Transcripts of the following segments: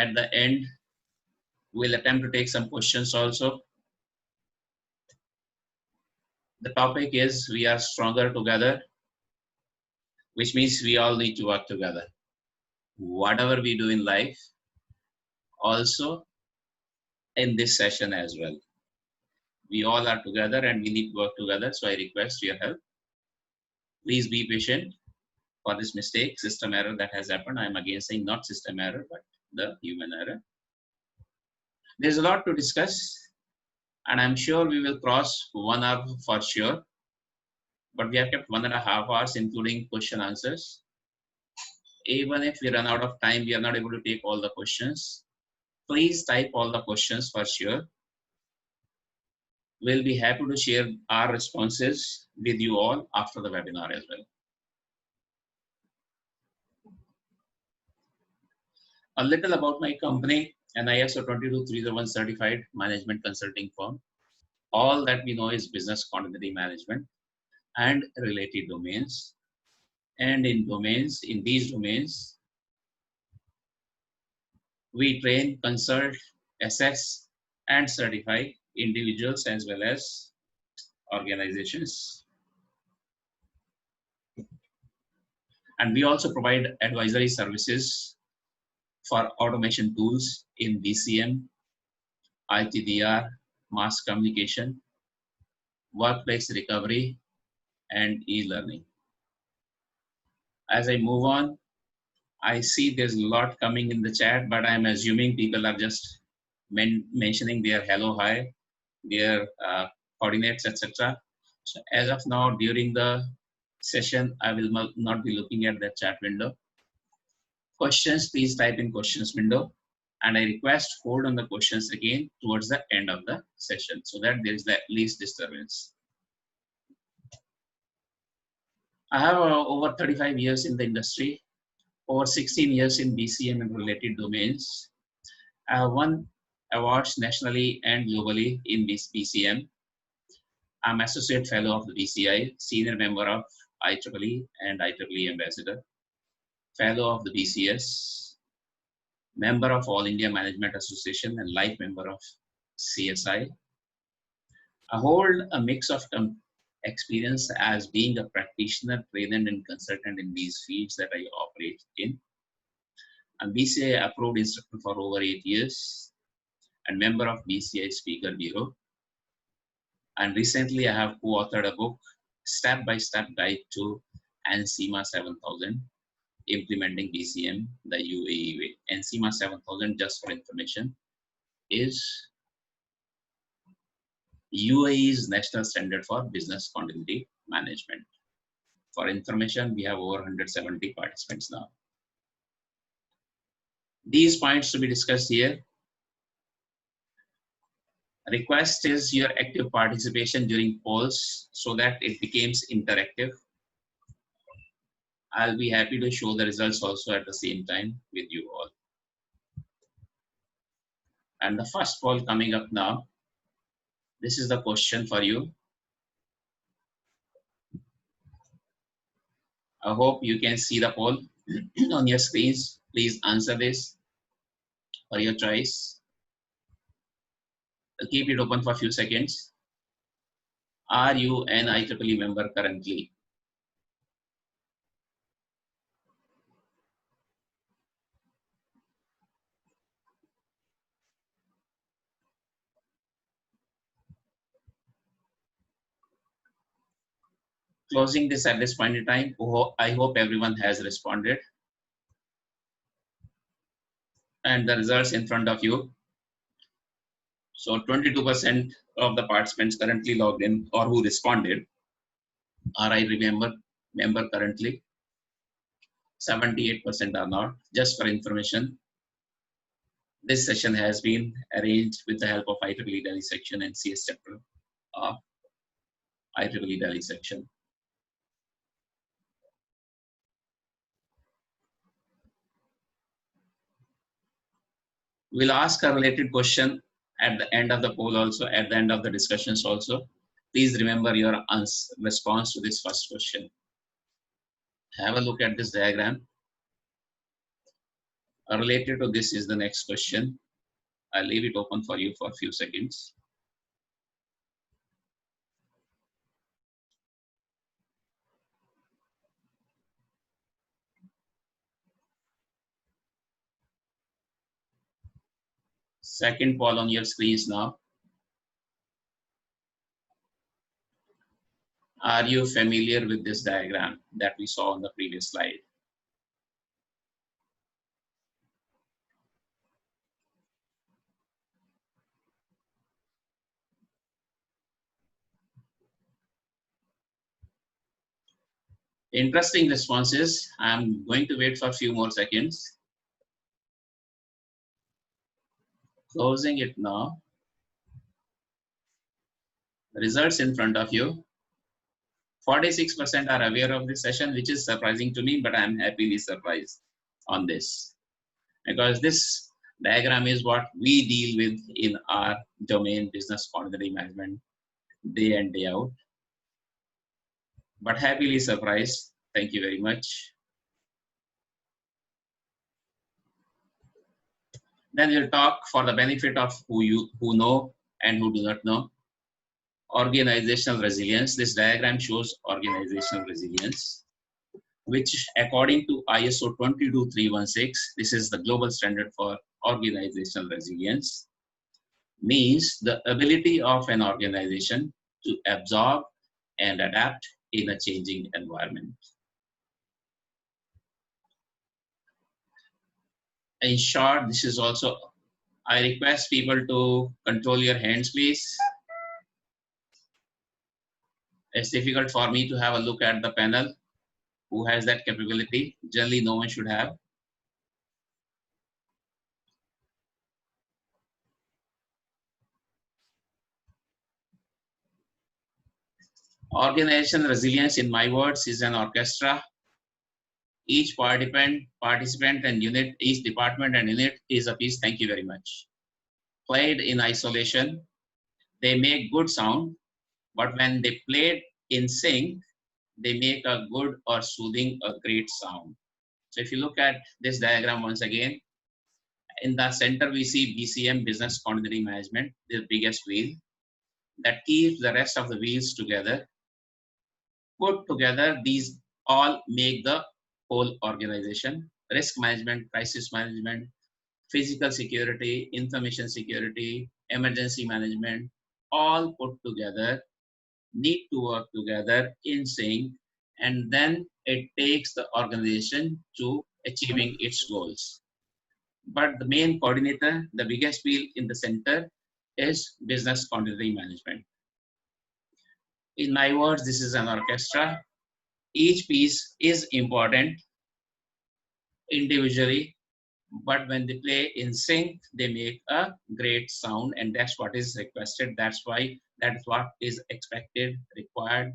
At the end, we'll attempt to take some questions also. The topic is we are stronger together, which means we all need to work together. Whatever we do in life, also in this session as well. We all are together and we need to work together. So I request your help. Please be patient for this mistake, system error that has happened. I'm again saying not system error, but the human error. There's a lot to discuss, and I'm sure we will cross 1 hour for sure. But we have kept 1.5 hours, including question answers. Even if we run out of time, we are not able to take all the questions. Please type all the questions for sure. We'll be happy to share our responses with you all after the webinar as well. A little about my company, an ISO 22301 certified management consulting firm. All that we know is business continuity management and related domains. And in these domains, we train, consult, assess, and certify individuals as well as organizations. And we also provide advisory services for automation tools in BCM, ITDR, mass communication, workplace recovery, and e-learning. As I move on, I see there's a lot coming in the chat, but I'm assuming people are just mentioning their hello, hi, their coordinates, etc. So as of now, during the session, I will not be looking at the chat window. Questions, please type in questions window. And I request hold on the questions again towards the end of the session so that there is the least disturbance. I have over 35 years in the industry, over 16 years in BCM and related domains. I have won awards nationally and globally in this BCM. I'm Associate Fellow of the BCI, Senior Member of IEEE and IEEE Ambassador, Fellow of the BCS, Member of All India Management Association and Life Member of CSI. I hold a mix of experience as being a practitioner, trainer, and consultant in these fields that I operate in. I'm BCI approved instructor for over 8 years and member of BCI Speaker Bureau. And recently I have co-authored a book, Step-by-Step Guide to NCMA 7000, Implementing BCM the UAE way. NCMA 7000, just for information, is UAE's national standard for business continuity management. For information, we have over 170 participants now. These points to be discussed here. Request is your active participation during polls so that it becomes interactive. I'll be happy to show the results also at the same time with you all. And the first poll coming up now. This is the question for you. I hope you can see the poll on your screens. Please answer this for your choice. I'll keep it open for a few seconds. Are you an IEEE member currently? Closing this at this point in time. I hope everyone has responded. And the results in front of you. So 22% of the participants currently logged in or who responded are member currently. 78% are not. Just for information, this session has been arranged with the help of IEEE Delhi section and CS chapter of IEEE Delhi section. We'll ask a related question at the end of the poll also, at the end of the discussions also. Please remember your response to this first question. Have a look at this diagram. Related to this is the next question. I'll leave it open for you for a few seconds. Second poll on your screens now. Are you familiar with this diagram that we saw on the previous slide? Interesting responses. I'm going to wait for a few more seconds. Closing it now. Results in front of you. 46% are aware of this session, which is surprising to me, but I'm happily surprised on this. Because this diagram is what we deal with in our domain, business continuity management, day in, day out. But happily surprised. Thank you very much. Then we'll talk for the benefit of who know and who do not know. Organizational resilience. This diagram shows organizational resilience, which according to ISO 22316, this is the global standard for organizational resilience, means the ability of an organization to absorb and adapt in a changing environment. In short, this is also, I request people to control your hands, please. It's difficult for me to have a look at the panel. Who has that capability? Generally, no one should have. Organization resilience, in my words, is an orchestra. Each participant and unit, each department and unit is a piece. Thank you very much. Played in isolation, they make good sound, but when they played in sync, they make a good or soothing, a great sound. So if you look at this diagram once again, in the center we see BCM, Business Continuity Management, the biggest wheel that keeps the rest of the wheels together. Put together, these all make the whole organization. Risk management, crisis management, physical security, information security, emergency management, all put together, need to work together in sync, and then it takes the organization to achieving its goals. But the main coordinator, the biggest wheel in the center, is business continuity management. In my words, this is an orchestra. Each piece is important individually, but when they play in sync, they make a great sound, and that's what is requested. That's why that's what is expected, required,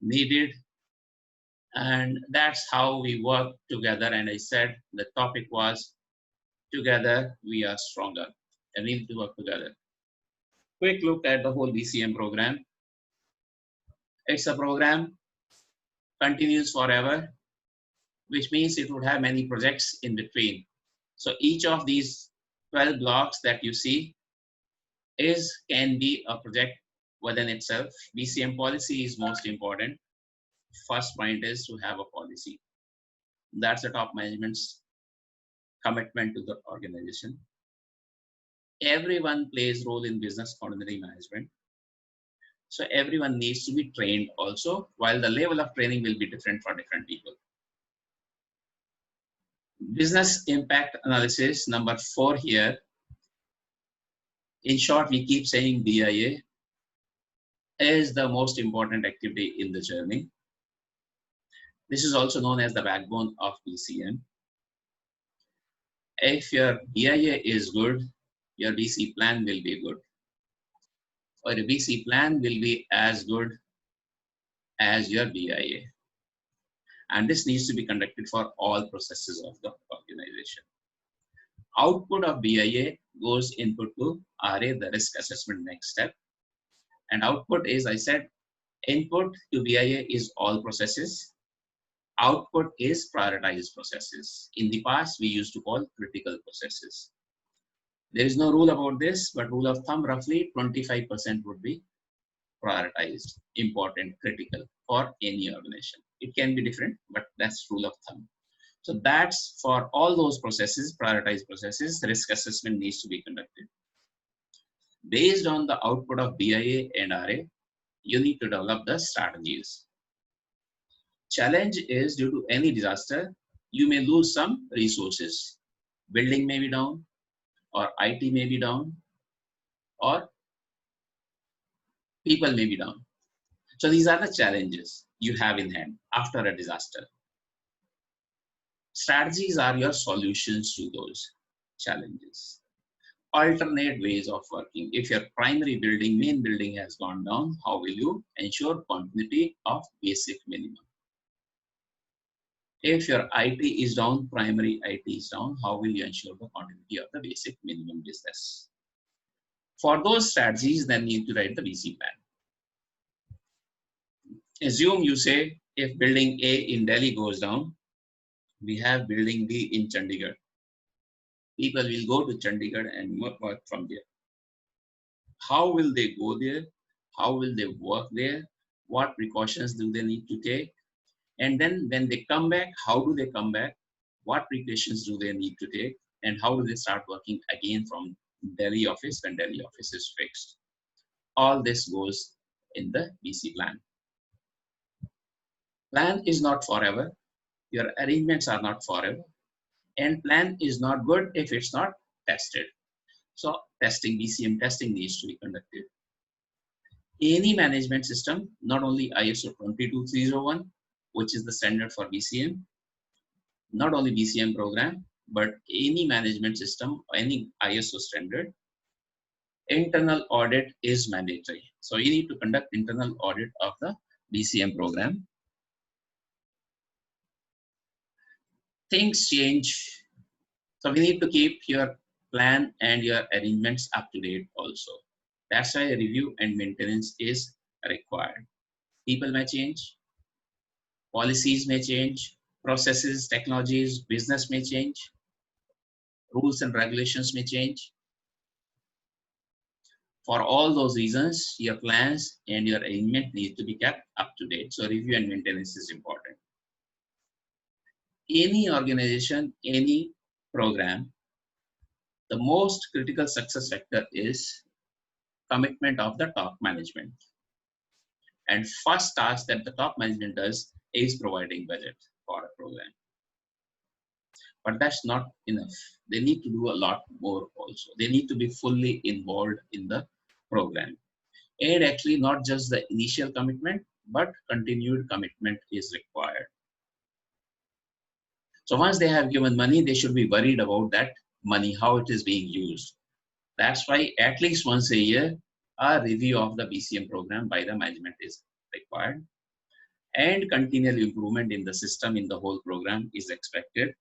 needed, and that's how we work together. And I said the topic was together we are stronger, and we need to work together. Quick look at the whole BCM program. It's a program continues forever, which means it would have many projects in between. So each of these 12 blocks that you see can be a project within itself. BCM policy is most important. First point is to have a policy. That's the top management's commitment to the organization. Everyone plays role in business continuity management. So everyone needs to be trained also, while the level of training will be different for different people. Business impact analysis, number 4 here. In short, we keep saying BIA is the most important activity in the journey. This is also known as the backbone of BCM. If your BIA is good, your BC plan will be good. Or your BC plan will be as good as your BIA. And this needs to be conducted for all processes of the organization. Output of BIA goes input to RA, the risk assessment next step. And output is, I said, input to BIA is all processes. Output is prioritized processes. In the past, we used to call critical processes. There is no rule about this, but rule of thumb, roughly 25% would be prioritized, important, critical for any organization. It can be different, but that's rule of thumb. So that's for all those processes, prioritized processes, risk assessment needs to be conducted. Based on the output of BIA and RA, you need to develop the strategies. Challenge is due to any disaster, you may lose some resources. Building may be down, or IT may be down, or people may be down. So these are the challenges you have in hand after a disaster. Strategies are your solutions to those challenges. Alternate ways of working. If your primary building, main building has gone down, how will you ensure continuity of basic minimum? If your IT is down, primary IT is down, how will you ensure the continuity of the basic minimum business? For those strategies, then you need to write the BC plan. Assume you say if building A in Delhi goes down, we have building B in Chandigarh. People will go to Chandigarh and work from there. How will they go there? How will they work there? What precautions do they need to take? And then when they come back, how do they come back? What precautions do they need to take? And how do they start working again from Delhi office when Delhi office is fixed? All this goes in the BC plan. Plan is not forever. Your arrangements are not forever. And plan is not good if it's not tested. So testing, BCM testing needs to be conducted. Any management system, not only ISO 22301, which is the standard for BCM, not only BCM program, but any management system, any ISO standard, internal audit is mandatory. So you need to conduct internal audit of the BCM program. Things change. So we need to keep your plan and your arrangements up to date also. That's why review and maintenance is required. People may change, policies may change, processes, technologies, business may change, rules and regulations may change. For all those reasons, your plans and your arrangement need to be kept up to date. So review and maintenance is important. Any organization, any program, the most critical success factor is commitment of the top management. And first task that the top management does is providing budget for a program. But that's not enough. They need to do a lot more also. They need to be fully involved in the program. And actually not just the initial commitment, but continued commitment is required. So once they have given money, they should be worried about that money, how it is being used. That's why at least once a year, a review of the BCM program by the management is required. And continual improvement in the system in the whole program is expected.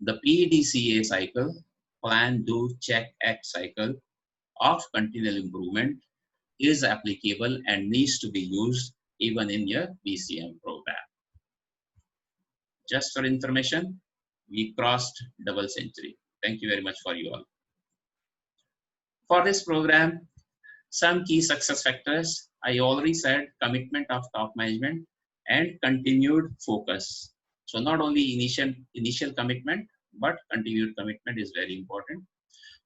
The PDCA cycle, plan, do, check, act cycle of continual improvement is applicable and needs to be used even in your BCM program. Just for information, we crossed double century. Thank you very much for you all. For this program, some key success factors, I already said commitment of top management and continued focus. So not only initial commitment, but continued commitment is very important.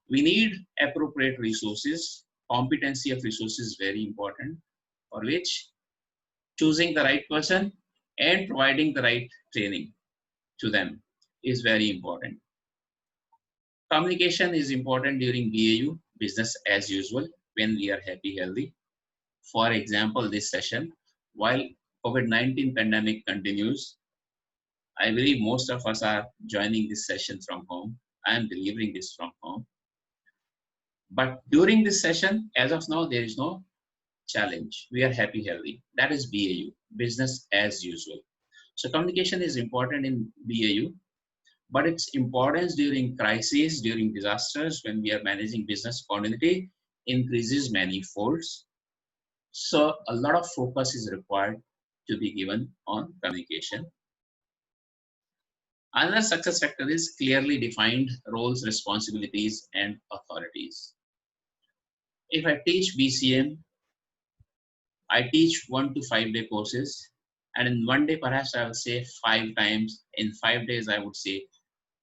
We need appropriate resources. Competency of resources is very important, for which choosing the right person and providing the right training to them is very important. Communication is important during BAU, business as usual, when we are happy, healthy. For example, this session, while COVID-19 pandemic continues, I believe most of us are joining this session from home. I am delivering this from home. But during this session, as of now, there is no challenge. We are happy, healthy. That is BAU, business as usual. So communication is important in BAU, but its importance during crises, during disasters, when we are managing business continuity, increases many folds. So a lot of focus is required to be given on communication. Another success factor is clearly defined roles, responsibilities, and authorities. If I teach BCM, I teach 1 to 5 day courses, and in one day perhaps I will say 5 times, in 5 days I would say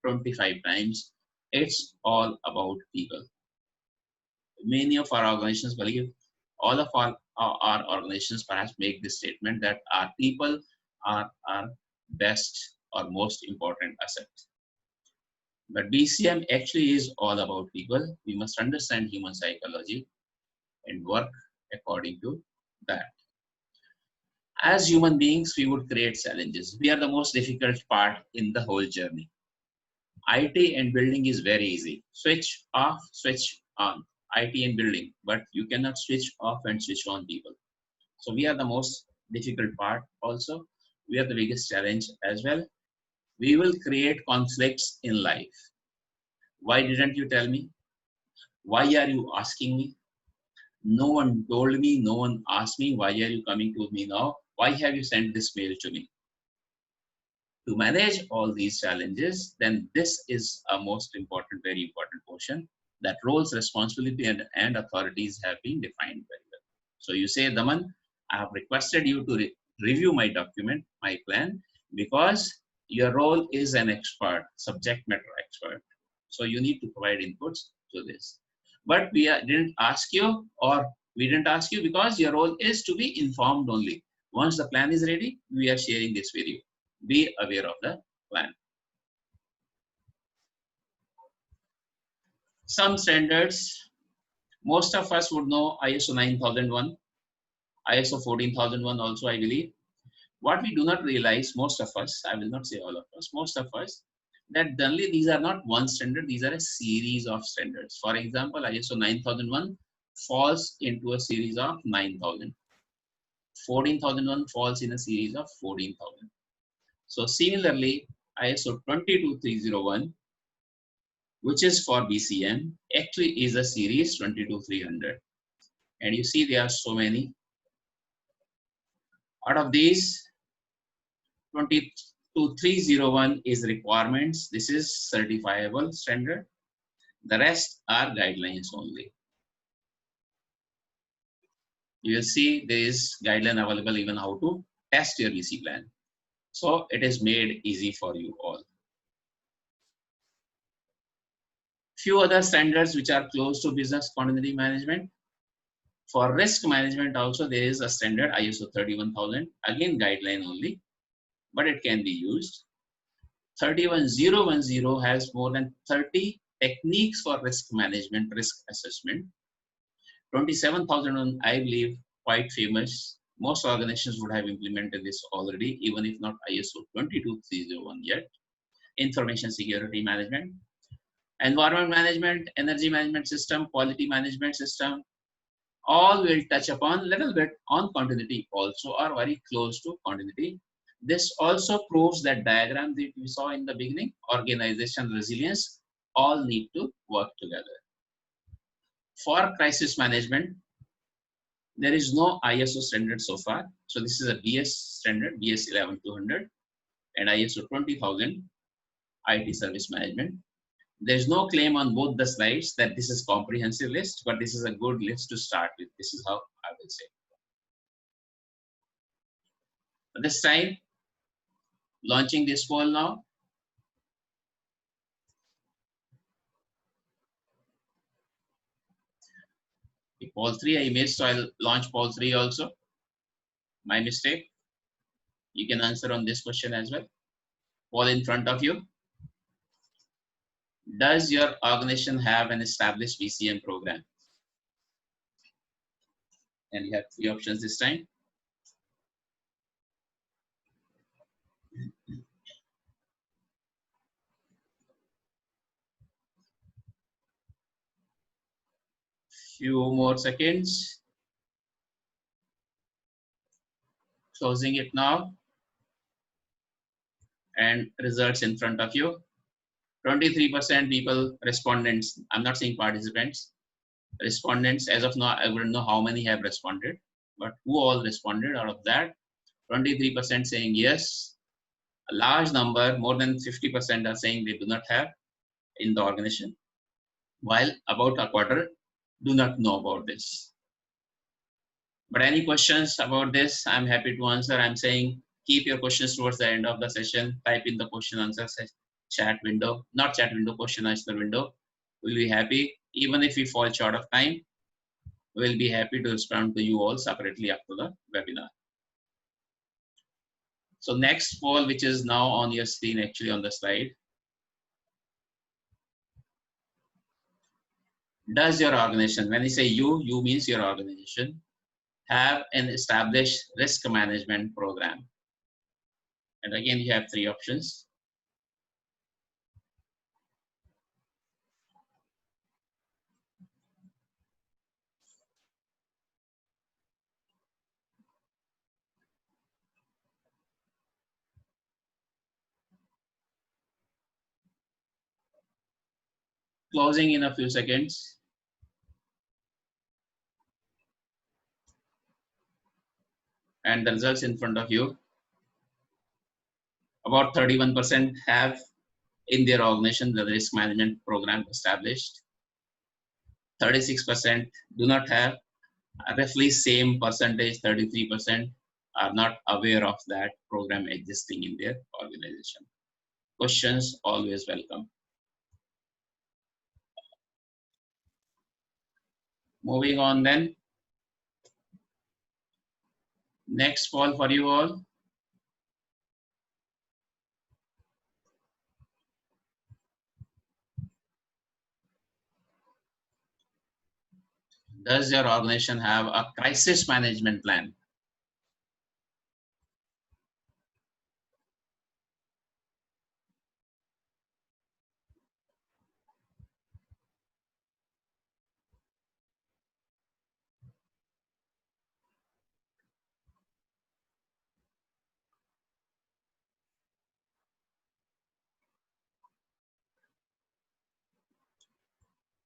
25 times. It's all about people. Many of our organizations believe, all of our organizations perhaps make this statement that our people are our best or most important asset. But BCM actually is all about people. We must understand human psychology and work according to that. As human beings, we would create challenges. We are the most difficult part in the whole journey. IT and building is very easy. Switch off, switch on. IT and building, but you cannot switch off and switch on people. So we are the most difficult part also. We are the biggest challenge as well. We will create conflicts in life. Why didn't you tell me? Why are you asking me? No one told me, no one asked me. Why are you coming to me now? Why have you sent this mail to me? To manage all these challenges, then this is a most important, very important portion, that roles, responsibility, and authorities have been defined very well. So you say, Daman, I have requested you to review my document, my plan, because your role is an expert, subject matter expert. So you need to provide inputs to this. But didn't ask you, or we didn't ask you because your role is to be informed only. Once the plan is ready, we are sharing this with you. Be aware of the plan. Some standards, most of us would know ISO 9001, ISO 14001 also, I believe. What we do not realize, most of us, I will not say all of us, most of us, that generally these are not one standard, these are a series of standards. For example, ISO 9001 falls into a series of 9000. 14001 falls in a series of 14000. So similarly, ISO 22301, which is for BCM, actually is a series 22300. And you see there are so many. Out of these, 22301 is requirements. This is certifiable standard. The rest are guidelines only. You will see there is guideline available even how to test your BC plan. So it is made easy for you all. Few other standards which are close to business continuity management. For risk management also there is a standard ISO 31000, again guideline only, but it can be used. 31010 has more than 30 techniques for risk management, risk assessment. 27001, I believe, quite famous. Most organizations would have implemented this already, even if not ISO 22301 yet. Information security management, environment management, energy management system, quality management system, all will touch upon little bit on continuity also, or very close to continuity. This also proves that diagram that we saw in the beginning, organization resilience, all need to work together. For crisis management, there is no ISO standard so far. So this is a BS standard, BS 11200 and ISO 20000 IT service management. There's no claim on both the slides that this is comprehensive list, but this is a good list to start with. This is how I will say. At this time, launching this poll now. Poll 3 I missed, so I'll launch poll 3 also. My mistake. You can answer on this question as well. Poll in front of you. Does your organization have an established BCM program? And you have 3 options this time. Few more seconds. Closing it now. And results in front of you. 23% people, respondents, I'm not saying participants, respondents, as of now, I wouldn't know how many have responded, but who all responded out of that? 23% saying yes. A large number, more than 50% are saying they do not have in the organization, while about a quarter do not know about this. But any questions about this, I'm happy to answer. I'm saying keep your questions towards the end of the session. Type in the question answer chat window, not chat window, question answer window. We'll be happy. Even if we fall short of time, we'll be happy to respond to you all separately after the webinar. So next poll, which is now on your screen, actually on the slide. Does your organization, when you say you means your organization, have an established risk management program? And again, you have three options. Closing in a few seconds. And the results in front of you. About 31% have in their organization the risk management program established. 36% do not have. Roughly same percentage, 33%, are not aware of that program existing in their organization. Questions always welcome. Moving on then. Next poll for you all. Does your organization have a crisis management plan?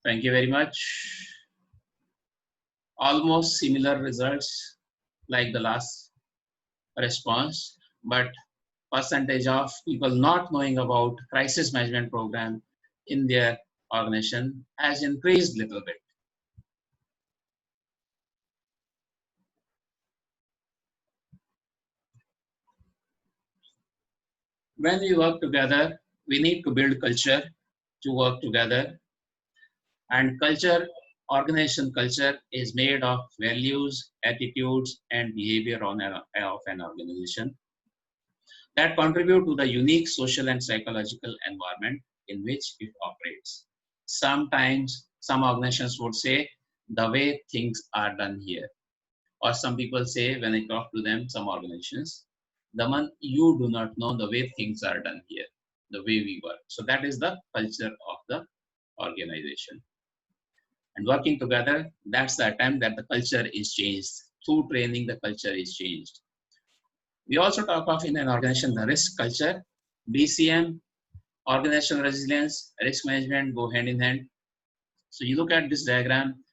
Thank you very much. Almost similar results like the last response, but percentage of people not knowing about crisis management program in their organization has increased a little bit. When we work together, we need to build culture to work together. And culture, organization culture, is made of values, attitudes, and behavior of an organization that contribute to the unique social and psychological environment in which it operates. Sometimes some organizations would say the way things are done here. Or some people say, when I talk to them, some organizations, Daman, you do not know the way things are done here, the way we work. So that is the culture of the organization. And working together, that's the attempt that the culture is changed. Through training, the culture is changed. We also talk of in an organization the risk culture. BCM, organizational resilience, risk management go hand in hand. So you look at this diagram,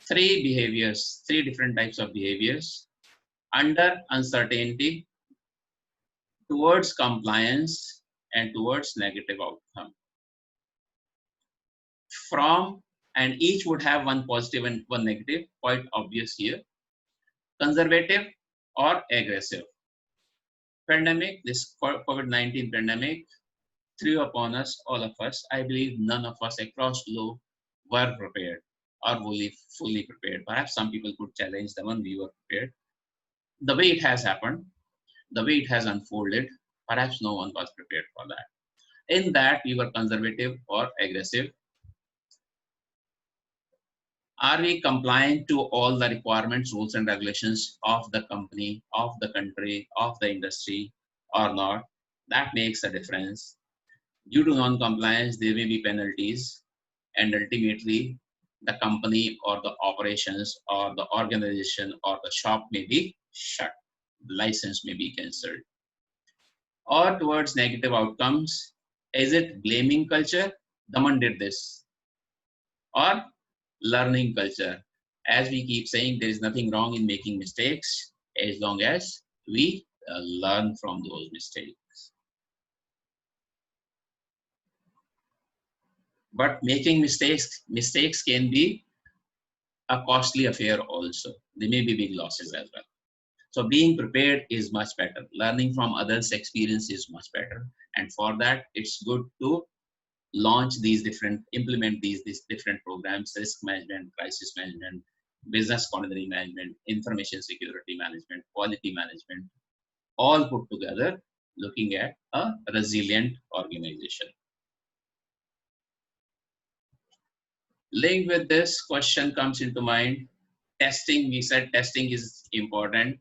three behaviors, three different types of behaviors: under uncertainty, towards compliance, and towards negative outcome. From, and each would have one positive and one negative, quite obvious here. Conservative or aggressive. Pandemic, this COVID-19 pandemic threw upon us, all of us. I believe none of us across globe were prepared or fully prepared. Perhaps some people could challenge the one we were prepared. The way it has happened, the way it has unfolded, perhaps no one was prepared for that. In that, we were conservative or aggressive. Are we compliant to all the requirements, rules, and regulations of the company, of the country, of the industry, or not? That makes a difference. Due to non-compliance, there may be penalties, and ultimately, the company or the operations or the organization or the shop may be shut. The license may be cancelled. Or towards negative outcomes, is it blaming culture? Daman did this. Or learning culture. As we keep saying, there is nothing wrong in making mistakes as long as we learn from those mistakes. But making mistakes can be a costly affair also. They may be big losses as well. So being prepared is much better. Learning from others' experience is much better. And for that, it's good to implement these different programs: risk management, crisis management, business continuity management, information security management, quality management, all put together, looking at a resilient organization. Linked with this question comes into mind, testing. We said testing is important.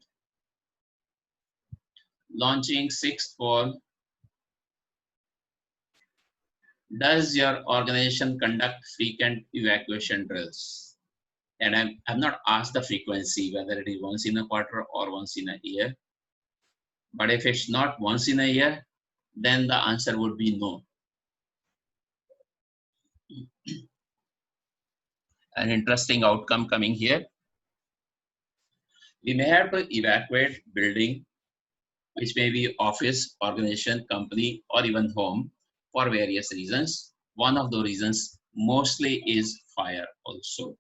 Launching sixth poll. Does your organization conduct frequent evacuation drills? And I've not asked the frequency, whether it is once in a quarter or once in a year. But if it's not once in a year, then the answer would be no. An interesting outcome coming here. We may have to evacuate building, which may be office, organization, company, or even home, for various reasons. One of the reasons mostly is fire also.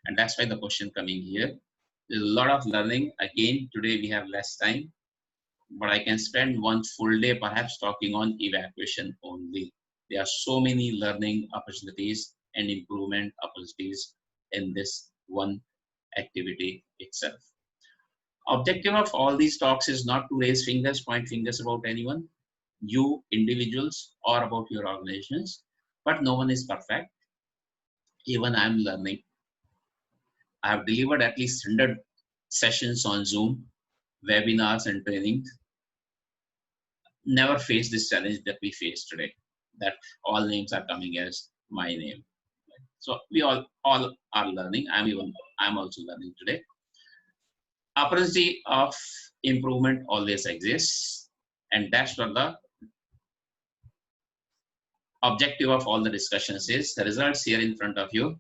And that's why the question coming here. There's a lot of learning. Again, today we have less time, but I can spend one full day perhaps talking on evacuation only. There are so many learning opportunities and improvement opportunities in this one activity itself. Objective of all these talks is not to raise fingers, point fingers about anyone, you individuals, or about your organizations, but no one is perfect. Even I'm learning. I have delivered at least 100 sessions on Zoom, webinars and trainings. Never faced this challenge that we face today, that all names are coming as my name. So we all are learning. I'm also learning today. Opportunity of improvement always exists, and that's what the objective of all the discussions is. The results here in front of you.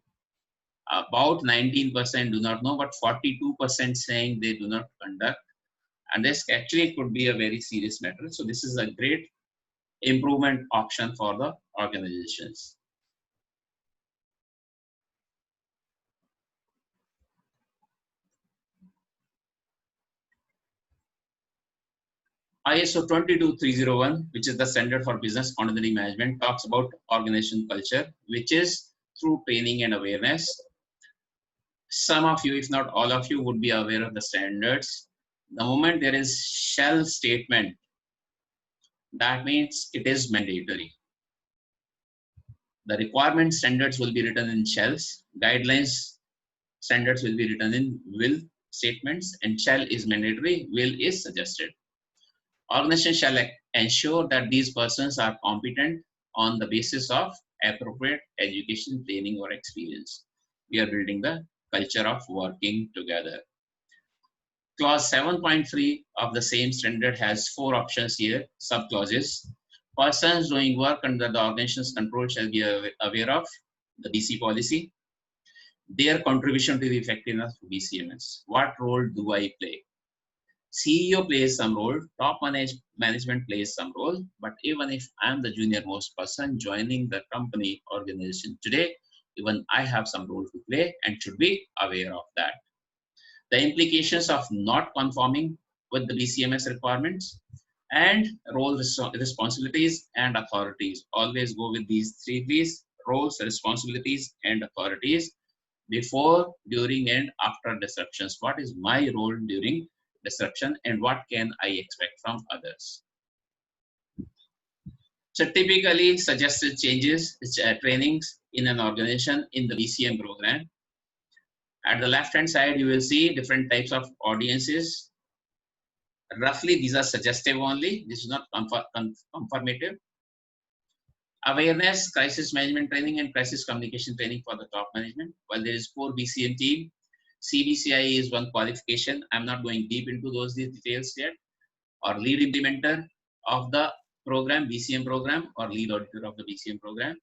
About 19% do not know, but 42% saying they do not conduct. And this actually could be a very serious matter. So this is a great improvement option for the organizations. ISO 22301, which is the standard for business continuity management, talks about organization culture, which is through training and awareness. Some of you, if not all of you, would be aware of the standards. The moment there is shall statement, that means it is mandatory. The requirement standards will be written in shells, guidelines standards will be written in will statements, and shall is mandatory, will is suggested. Organization shall ensure that these persons are competent on the basis of appropriate education, training, or experience. We are building the culture of working together. Clause 7.3 of the same standard has 4 options here, sub-clauses. Persons doing work under the organization's control shall be aware of the BC policy, their contribution to the effectiveness of BCMS. What role do I play? CEO plays some role, top management plays some role, but even if I'm the junior most person joining the company organization today, even I have some role to play and should be aware of that. The implications of not conforming with the BCMS requirements and role responsibilities and authorities. Always go with these 3 P's: roles, responsibilities, and authorities. Before, during, and after disruptions. What is my role during disruption and what can I expect from others? So typically suggested changes, trainings in an organization in the BCM program. At the left hand side, you will see different types of audiences. Roughly, these are suggestive only. This is not confirmative. Awareness, crisis management training, and crisis communication training for the top management. While there is core BCM team, CBCI is one qualification. I'm not going deep into those details yet. Or lead implementer of the program, BCM program, or lead auditor of the BCM program.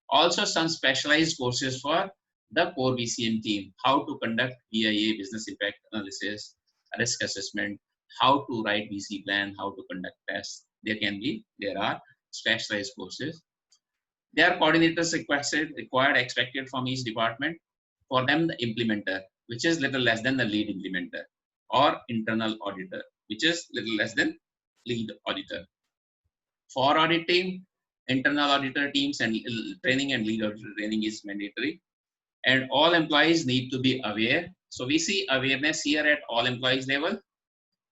Also some specialized courses for the core BCM team, how to conduct BIA, business impact analysis, risk assessment, how to write BC plan, how to conduct tests. There are specialized courses. There are coordinators required, expected from each department. For them, the implementer, which is little less than the lead implementer, or internal auditor, which is little less than lead auditor. For auditing, internal auditor teams and training and lead auditor training is mandatory. And all employees need to be aware. So we see awareness here at all employees level,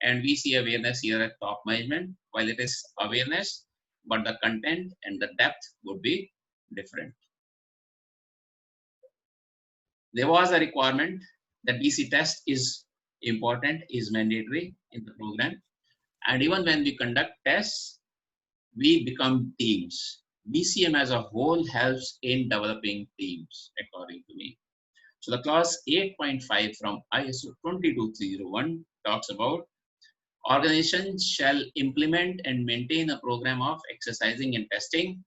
and we see awareness here at top management. While it is awareness, but the content and the depth would be different. There was a requirement that BC test is important, is mandatory in the program. And even when we conduct tests, we become teams. BCM as a whole helps in developing teams, according to me. So the clause 8.5 from ISO 22301 talks about organizations shall implement and maintain a program of exercising and testing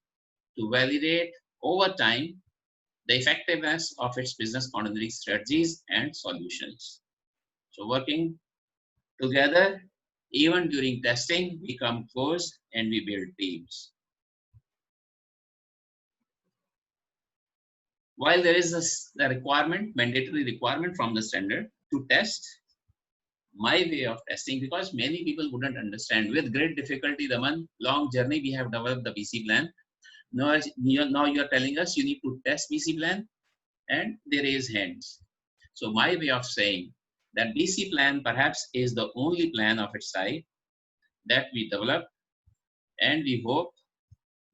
to validate over time the effectiveness of its business continuity strategies and solutions. So working together, even during testing, we come close and we build teams. While there is a requirement, mandatory requirement from the standard to test, my way of testing, because many people wouldn't understand, with great difficulty, the long journey we have developed the BC plan. Now you're telling us you need to test BC plan, and they raise hands. So my way of saying that BC plan perhaps is the only plan of its type that we develop, and we hope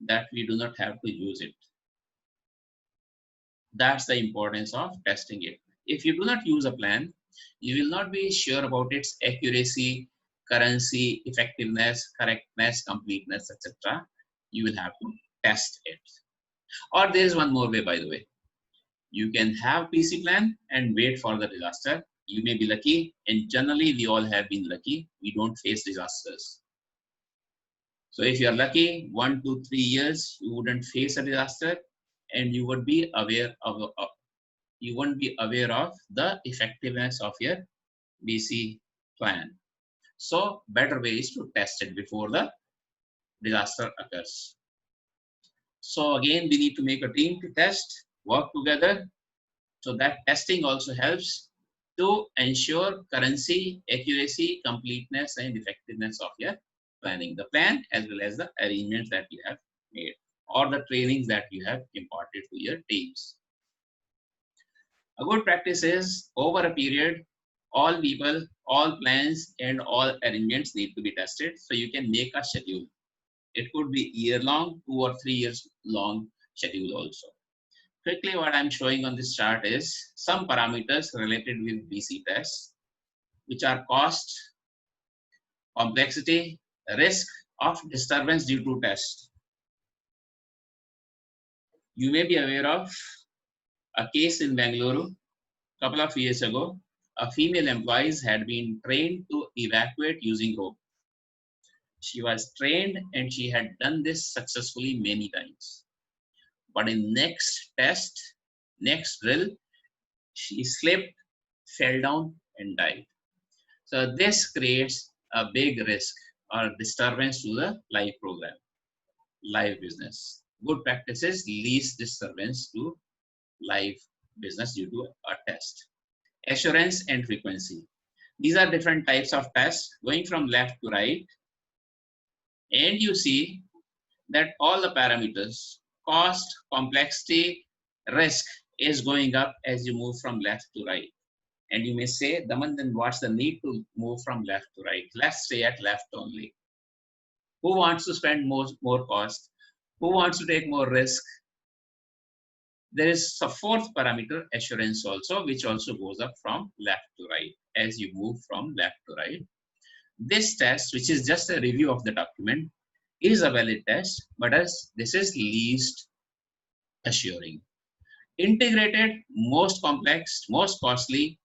that we do not have to use it. That's the importance of testing it. If you do not use a plan, you will not be sure about its accuracy, currency, effectiveness, correctness, completeness, etc. You will have to test it. Or there is one more way, by the way. You can have BC plan and wait for the disaster. You may be lucky, and generally we all have been lucky. We don't face disasters. So if you are lucky, 1 to 3 years, you wouldn't face a disaster, and you would be aware of you won't be aware of the effectiveness of your BC plan. So better way is to test it before the disaster occurs. So again, we need to make a team to test, work together. So that testing also helps to ensure currency, accuracy, completeness, and effectiveness of your planning, the plan as well as the arrangements that you have made or the trainings that you have imparted to your teams. A good practice is over a period, all people, all plans, and all arrangements need to be tested. So you can make a schedule. It could be year-long, 2 or 3 years long schedule also. Quickly, what I'm showing on this chart is some parameters related with BC tests, which are cost, complexity, risk of disturbance due to test. You may be aware of a case in Bangalore a couple of years ago. A female employee had been trained to evacuate using rope. She was trained and she had done this successfully many times. But in next test, next drill, she slipped, fell down and died. So this creates a big risk or disturbance to the live program, live business. Good practices least disturbance to live business due to a test. Assurance and frequency. These are different types of tests going from left to right. And you see that all the parameters, cost, complexity, risk is going up as you move from left to right. And you may say, Daman, then what's the need to move from left to right? Let's stay at left only. Who wants to spend more cost? Who wants to take more risk? There is a fourth parameter, assurance also, which also goes up from left to right as you move from left to right. This test, which is just a review of the document, is a valid test, but as this is least assuring. Integrated, most complex, most costly,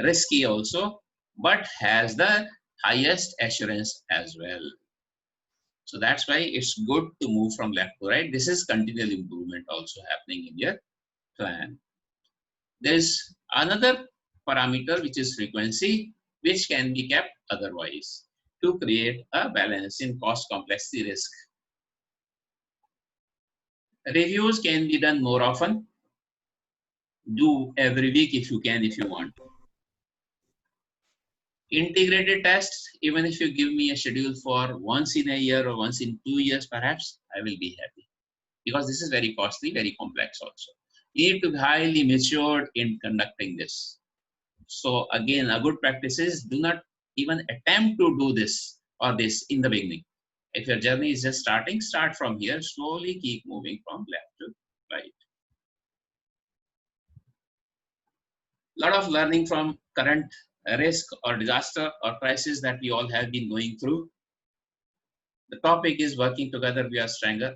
risky also, but has the highest assurance as well. So that's why it's good to move from left to right. This is continual improvement also happening in your plan. There's another parameter which is frequency, which can be kept otherwise. to create a balance in cost complexity risk. Reviews can be done more often. Do every week if you can, if you want. Integrated tests, even if you give me a schedule for once in a year or once in 2 years, perhaps I will be happy, because this is very costly, very complex also. You need to be highly matured in conducting this. So again, a good practice is do not even attempt to do this or this in the beginning. If your journey is just starting, start from here, slowly keep moving from left to right. Lot of learning from current risk or disaster or crisis that we all have been going through. The topic is working together, we are stronger.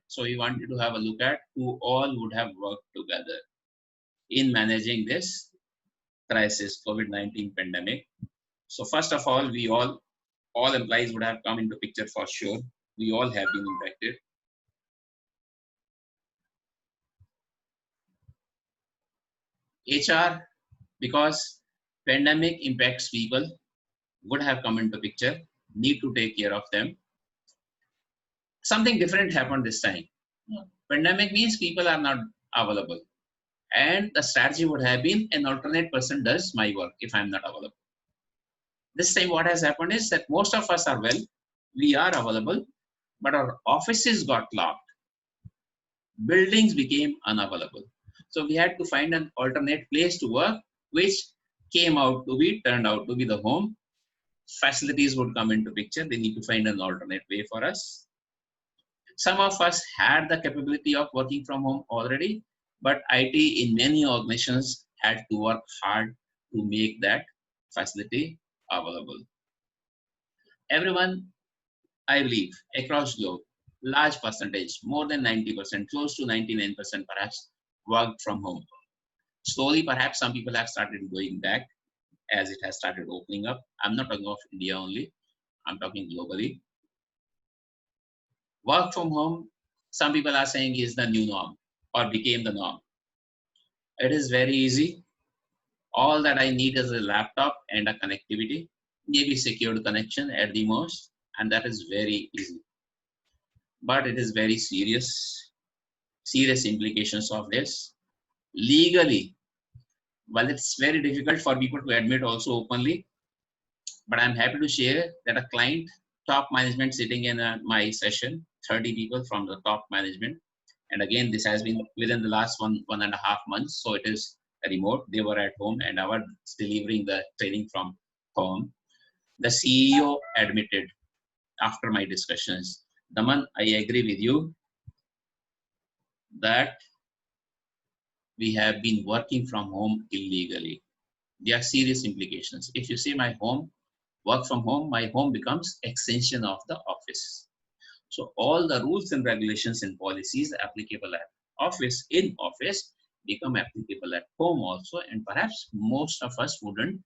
So we wanted to have a look at who all would have worked together in managing this crisis, COVID-19 pandemic. So first of all, all employees would have come into picture for sure. We all have been impacted. HR, because pandemic impacts people, would have come into picture, need to take care of them. Something different happened this time. Pandemic means people are not available. And the strategy would have been an alternate person does my work if I'm not available. This time what has happened is that most of us are well, we are available, but our offices got locked. Buildings became unavailable. So we had to find an alternate place to work, which turned out to be the home. Facilities would come into picture. They need to find an alternate way for us. Some of us had the capability of working from home already, but IT in many organizations had to work hard to make that facility available. Everyone, I believe, across globe, large percentage, more than 90%, close to 99% perhaps, worked from home. Slowly, perhaps some people have started going back as it has started opening up. I'm not talking of India only, I'm talking globally. Work from home, some people are saying, is the new norm or became the norm. It is very easy. All that I need is a laptop and a connectivity, maybe secured connection at the most, and that is very easy. But it is very serious implications of this. Legally, well, it's very difficult for people to admit also openly, but I'm happy to share that a client, top management sitting in my session, 30 people from the top management. And again, this has been within the last 1.5 months. So it is remote. They were at home and I was delivering the training from home. The CEO admitted after my discussions, Daman, I agree with you that we have been working from home illegally. There are serious implications. If you see my home, work from home, my home becomes extension of the office. So all the rules and regulations and policies applicable at office, in office, become applicable at home also, and perhaps most of us wouldn't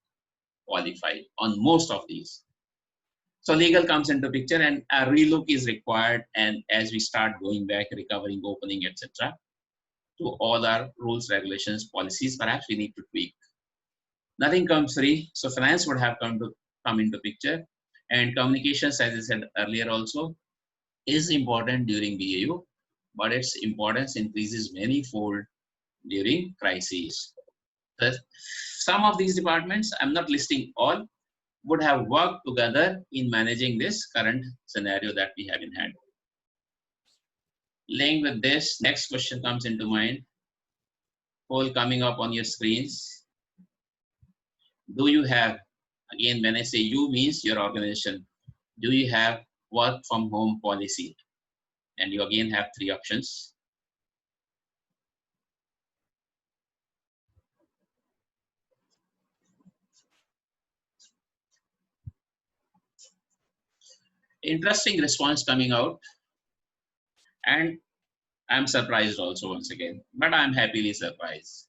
qualify on most of these. So legal comes into picture and a relook is required, and as we start going back, recovering, opening, etc., to all our rules, regulations, policies, perhaps we need to tweak. Nothing comes free, so finance would have come into picture, and communications, as I said earlier also, is important during BAU, but its importance increases many-fold during crises. Some of these departments, I'm not listing all, would have worked together in managing this current scenario that we have in hand. Linked with this, next question comes into mind, poll coming up on your screens. Do you have, again, when I say you means your organization, do you have work from home policy? And you again have 3 options. Interesting response coming out, and I'm surprised also once again, but I'm happily surprised.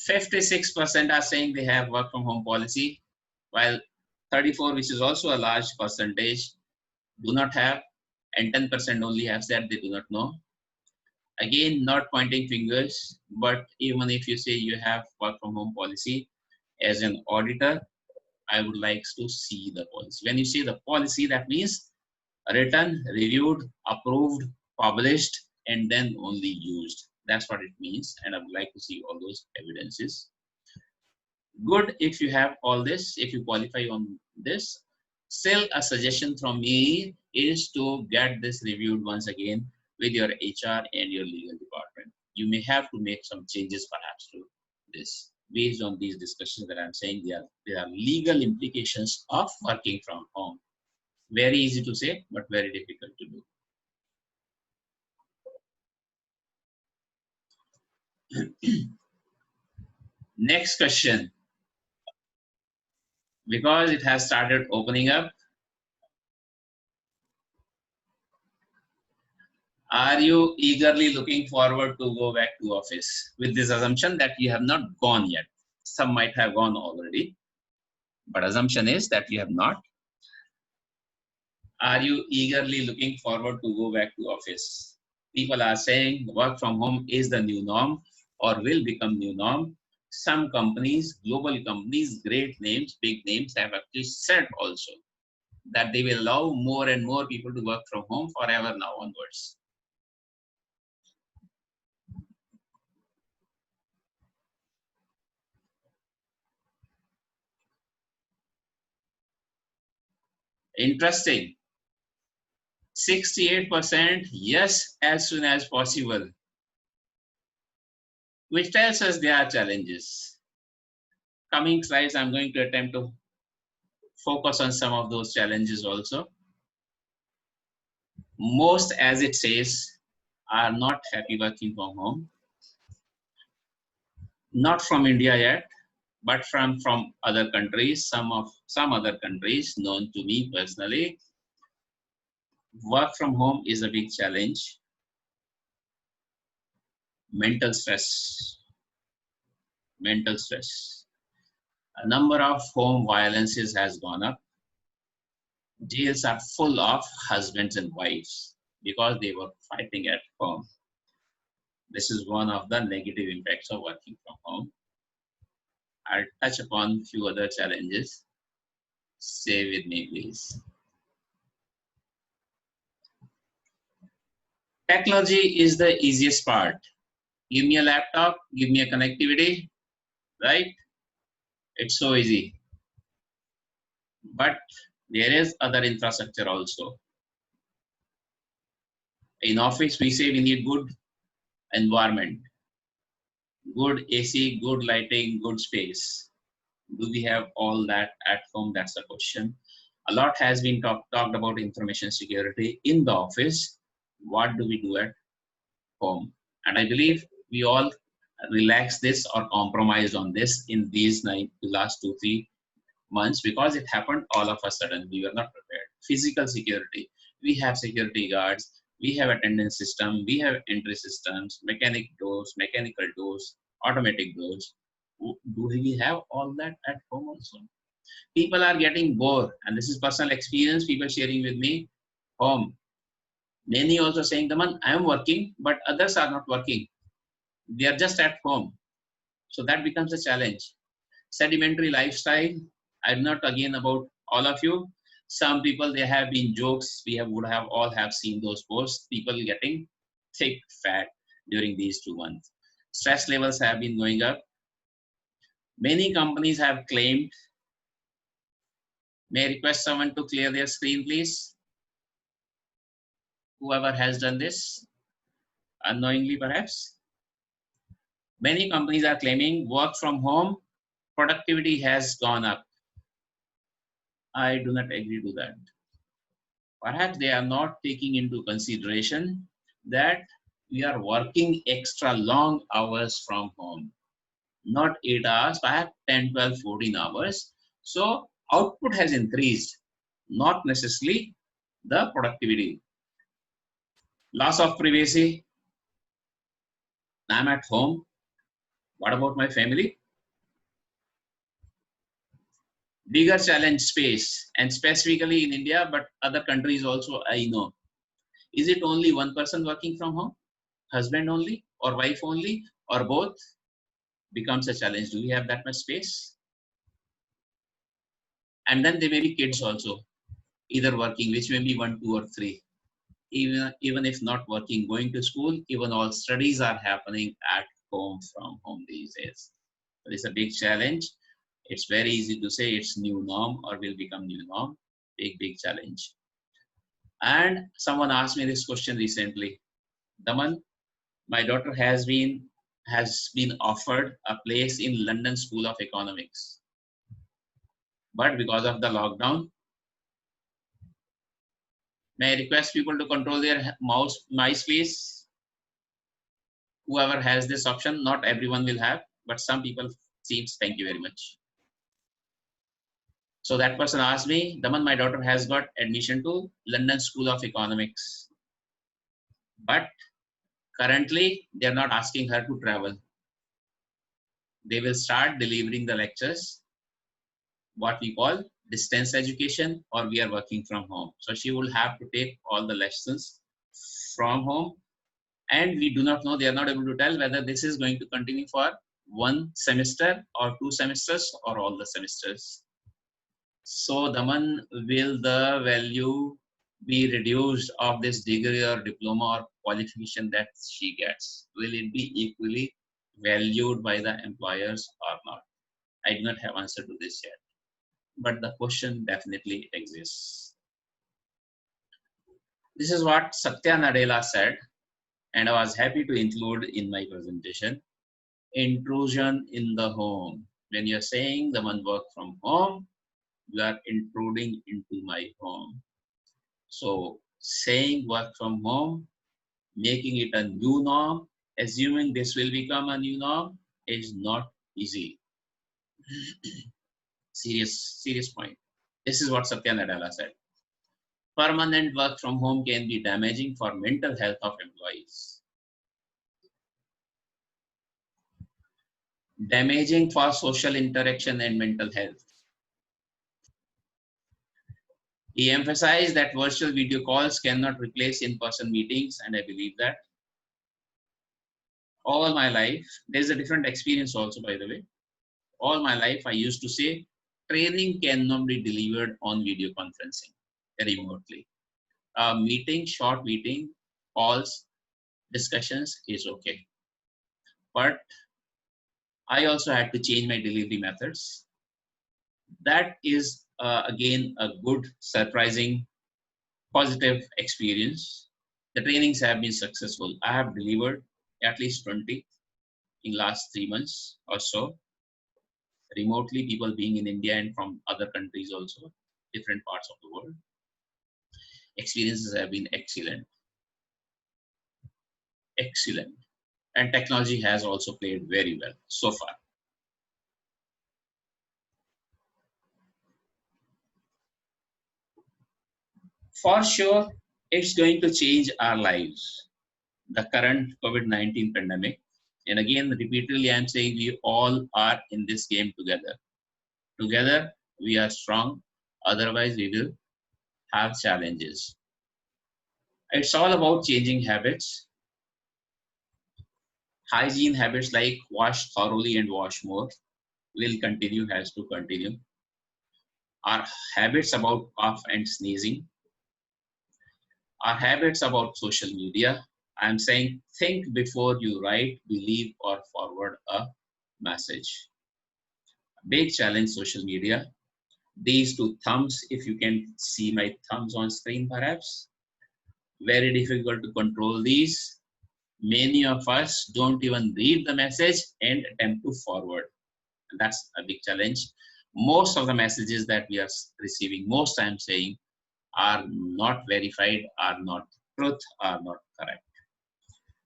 56% are saying they have work from home policy, while 34, which is also a large percentage, do not have, and 10% only have said they do not know. Again, not pointing fingers, but even if you say you have work from home policy, as an auditor, I would like to see the policy. When you say the policy, that means written, reviewed, approved, published, and then only used. That's what it means. And I would like to see all those evidences. Good if you have all this, if you qualify on this. Still, a suggestion from me is to get this reviewed once again with your HR and your legal department. You may have to make some changes perhaps to this based on these discussions that I'm saying. There are legal implications of working from home. Very easy to say, but very difficult to do. Next question. Because it has started opening up, are you eagerly looking forward to go back to office? With this assumption that you have not gone yet. Some might have gone already, but assumption is that you have not. Are you eagerly looking forward to go back to office? People are saying work from home is the new norm or will become new norm. Some companies, global companies, great names, big names have actually said also that they will allow more and more people to work from home forever now onwards. Interesting. 68% yes, as soon as possible, which tells us there are challenges. Coming slides, I'm going to attempt to focus on some of those challenges also. Most, as it says, are not happy working from home. Not from India yet, but from other countries, some other countries known to me personally. Work from home is a big challenge. Mental stress. Mental stress. A number of home violences has gone up. Jails are full of husbands and wives because they were fighting at home. This is one of the negative impacts of working from home. I'll touch upon a few other challenges. Stay with me, please. Technology is the easiest part. Give me a laptop, give me a connectivity, right? It's so easy. But there is other infrastructure also. In office, we say we need good environment, good AC, good lighting, good space. Do we have all that at home? That's the question. A lot has been talked about information security in the office. What do we do at home? And I believe we all relax this or compromise on this in these last 2-3 months because it happened all of a sudden. We were not prepared. Physical security. We have security guards. We have attendance system. We have entry systems, mechanical doors, automatic doors. Do we have all that at home also? People are getting bored, and this is personal experience. People sharing with me home. Many also saying, "Daman, I am working, but others are not working. They are just at home." So that becomes a challenge. Sedimentary lifestyle. I'm not again about all of you. Some people, they have been jokes. Would have all have seen those posts. People getting thick, fat during these 2 months. Stress levels have been going up. Many companies have claimed. May I request someone to clear their screen, please? Whoever has done this, unknowingly perhaps. Many companies are claiming work from home, productivity has gone up. I do not agree to that. Perhaps they are not taking into consideration that we are working extra long hours from home. Not 8 hours, perhaps 10, 12, 14 hours. So output has increased, not necessarily the productivity. Loss of privacy. I'm at home. What about my family? Bigger challenge, space, and specifically in India, but other countries also I know. Is it only one person working from home? husband only or wife only or both becomes a challenge. Do we have that much space? And then there may be kids also, either working, which may be 1, 2, or 3. Even if not working, going to school, even all studies are happening at home, from home these days. So it's a big challenge. It's very easy to say it's new norm or will become new norm. Big challenge. And someone asked me this question recently. Daman, my daughter has been offered a place in London School of Economics, but because of the lockdown, may I request people to control their mice please? Whoever has this option, not everyone will have, but some people seems. Thank you very much. So that person asked me, Daman, my daughter has got admission to London School of Economics, but currently they are not asking her to travel. They will start delivering the lectures, what we call distance education, or we are working from home. So she will have to take all the lessons from home. And we do not know, they are not able to tell whether this is going to continue for 1 semester or 2 semesters or all the semesters. So Daman, will the value be reduced of this degree or diploma or qualification that she gets? Will it be equally valued by the employers or not? I do not have answer to this yet, but the question definitely exists. This is what Satya Nadella said, and I was happy to include in my presentation. Intrusion in the home. When you're saying the one work from home, you are intruding into my home. So saying work from home, making it a new norm, assuming this will become a new norm is not easy. Serious point. This is what Satya Nadella said. Permanent work from home can be damaging for mental health of employees. Damaging for social interaction and mental health. He emphasized that virtual video calls cannot replace in-person meetings, and I believe that. All my life, there's a different experience also, by the way. All my life, I used to say, training cannot be delivered on video conferencing remotely. Meeting, short meeting, calls, discussions is okay. But I also had to change my delivery methods. That is, again, a good, surprising, positive experience. The trainings have been successful. I have delivered at least 20 in last 3 months or so, remotely, people being in India and from other countries also, different parts of the world. Experiences have been excellent. Excellent. And technology has also played very well so far. For sure, it's going to change our lives. The current COVID-19 pandemic. And again, repeatedly, I'm saying we all are in this game together. Together, we are strong. Otherwise, we will have challenges. It's all about changing habits. Hygiene habits like wash thoroughly and wash more will continue, has to continue. Our habits about cough and sneezing. Our habits about social media. I'm saying think before you write, believe, or forward a message. Big challenge, social media. These 2 thumbs, if you can see my thumbs on screen perhaps, very difficult to control these. Many of us don't even read the message and attempt to forward. And that's a big challenge. Most of the messages that we are receiving, most I'm saying, are not verified, are not truth, are not correct.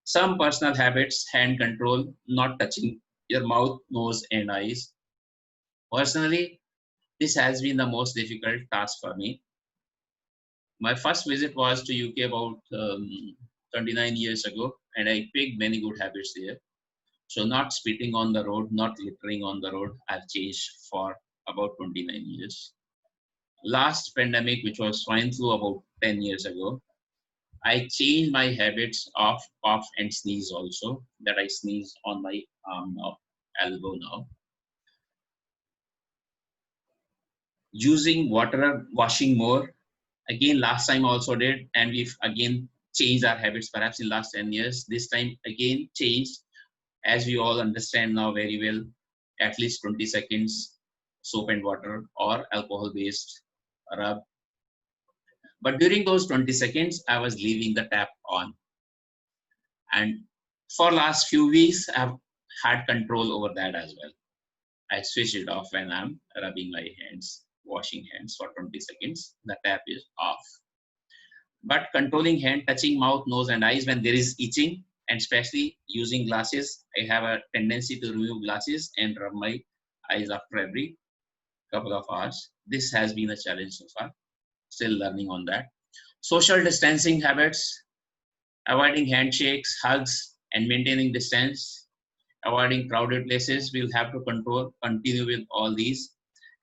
Some personal habits, hand control, not touching your mouth, nose, and eyes. Personally, this has been the most difficult task for me. My first visit was to UK about 29 years ago, and I picked many good habits there. So not spitting on the road, not littering on the road, I've changed for about 29 years. Last pandemic, which was swine flu about 10 years ago, I change my habits of cough and sneeze also, that I sneeze on my arm now, elbow now. Using water, washing more. Again, last time also did, and we've again changed our habits perhaps in last 10 years. This time again changed, as we all understand now very well, at least 20 seconds soap and water or alcohol based rub. But during those 20 seconds, I was leaving the tap on. And for last few weeks, I've had control over that as well. I switch it off when I'm rubbing my hands, washing hands for 20 seconds. The tap is off. But controlling hand, touching mouth, nose, and eyes when there is itching, and especially using glasses, I have a tendency to remove glasses and rub my eyes after every couple of hours. This has been a challenge so far. Still learning on that. Social distancing habits, avoiding handshakes, hugs, and maintaining distance, avoiding crowded places. We'll have to continue with all these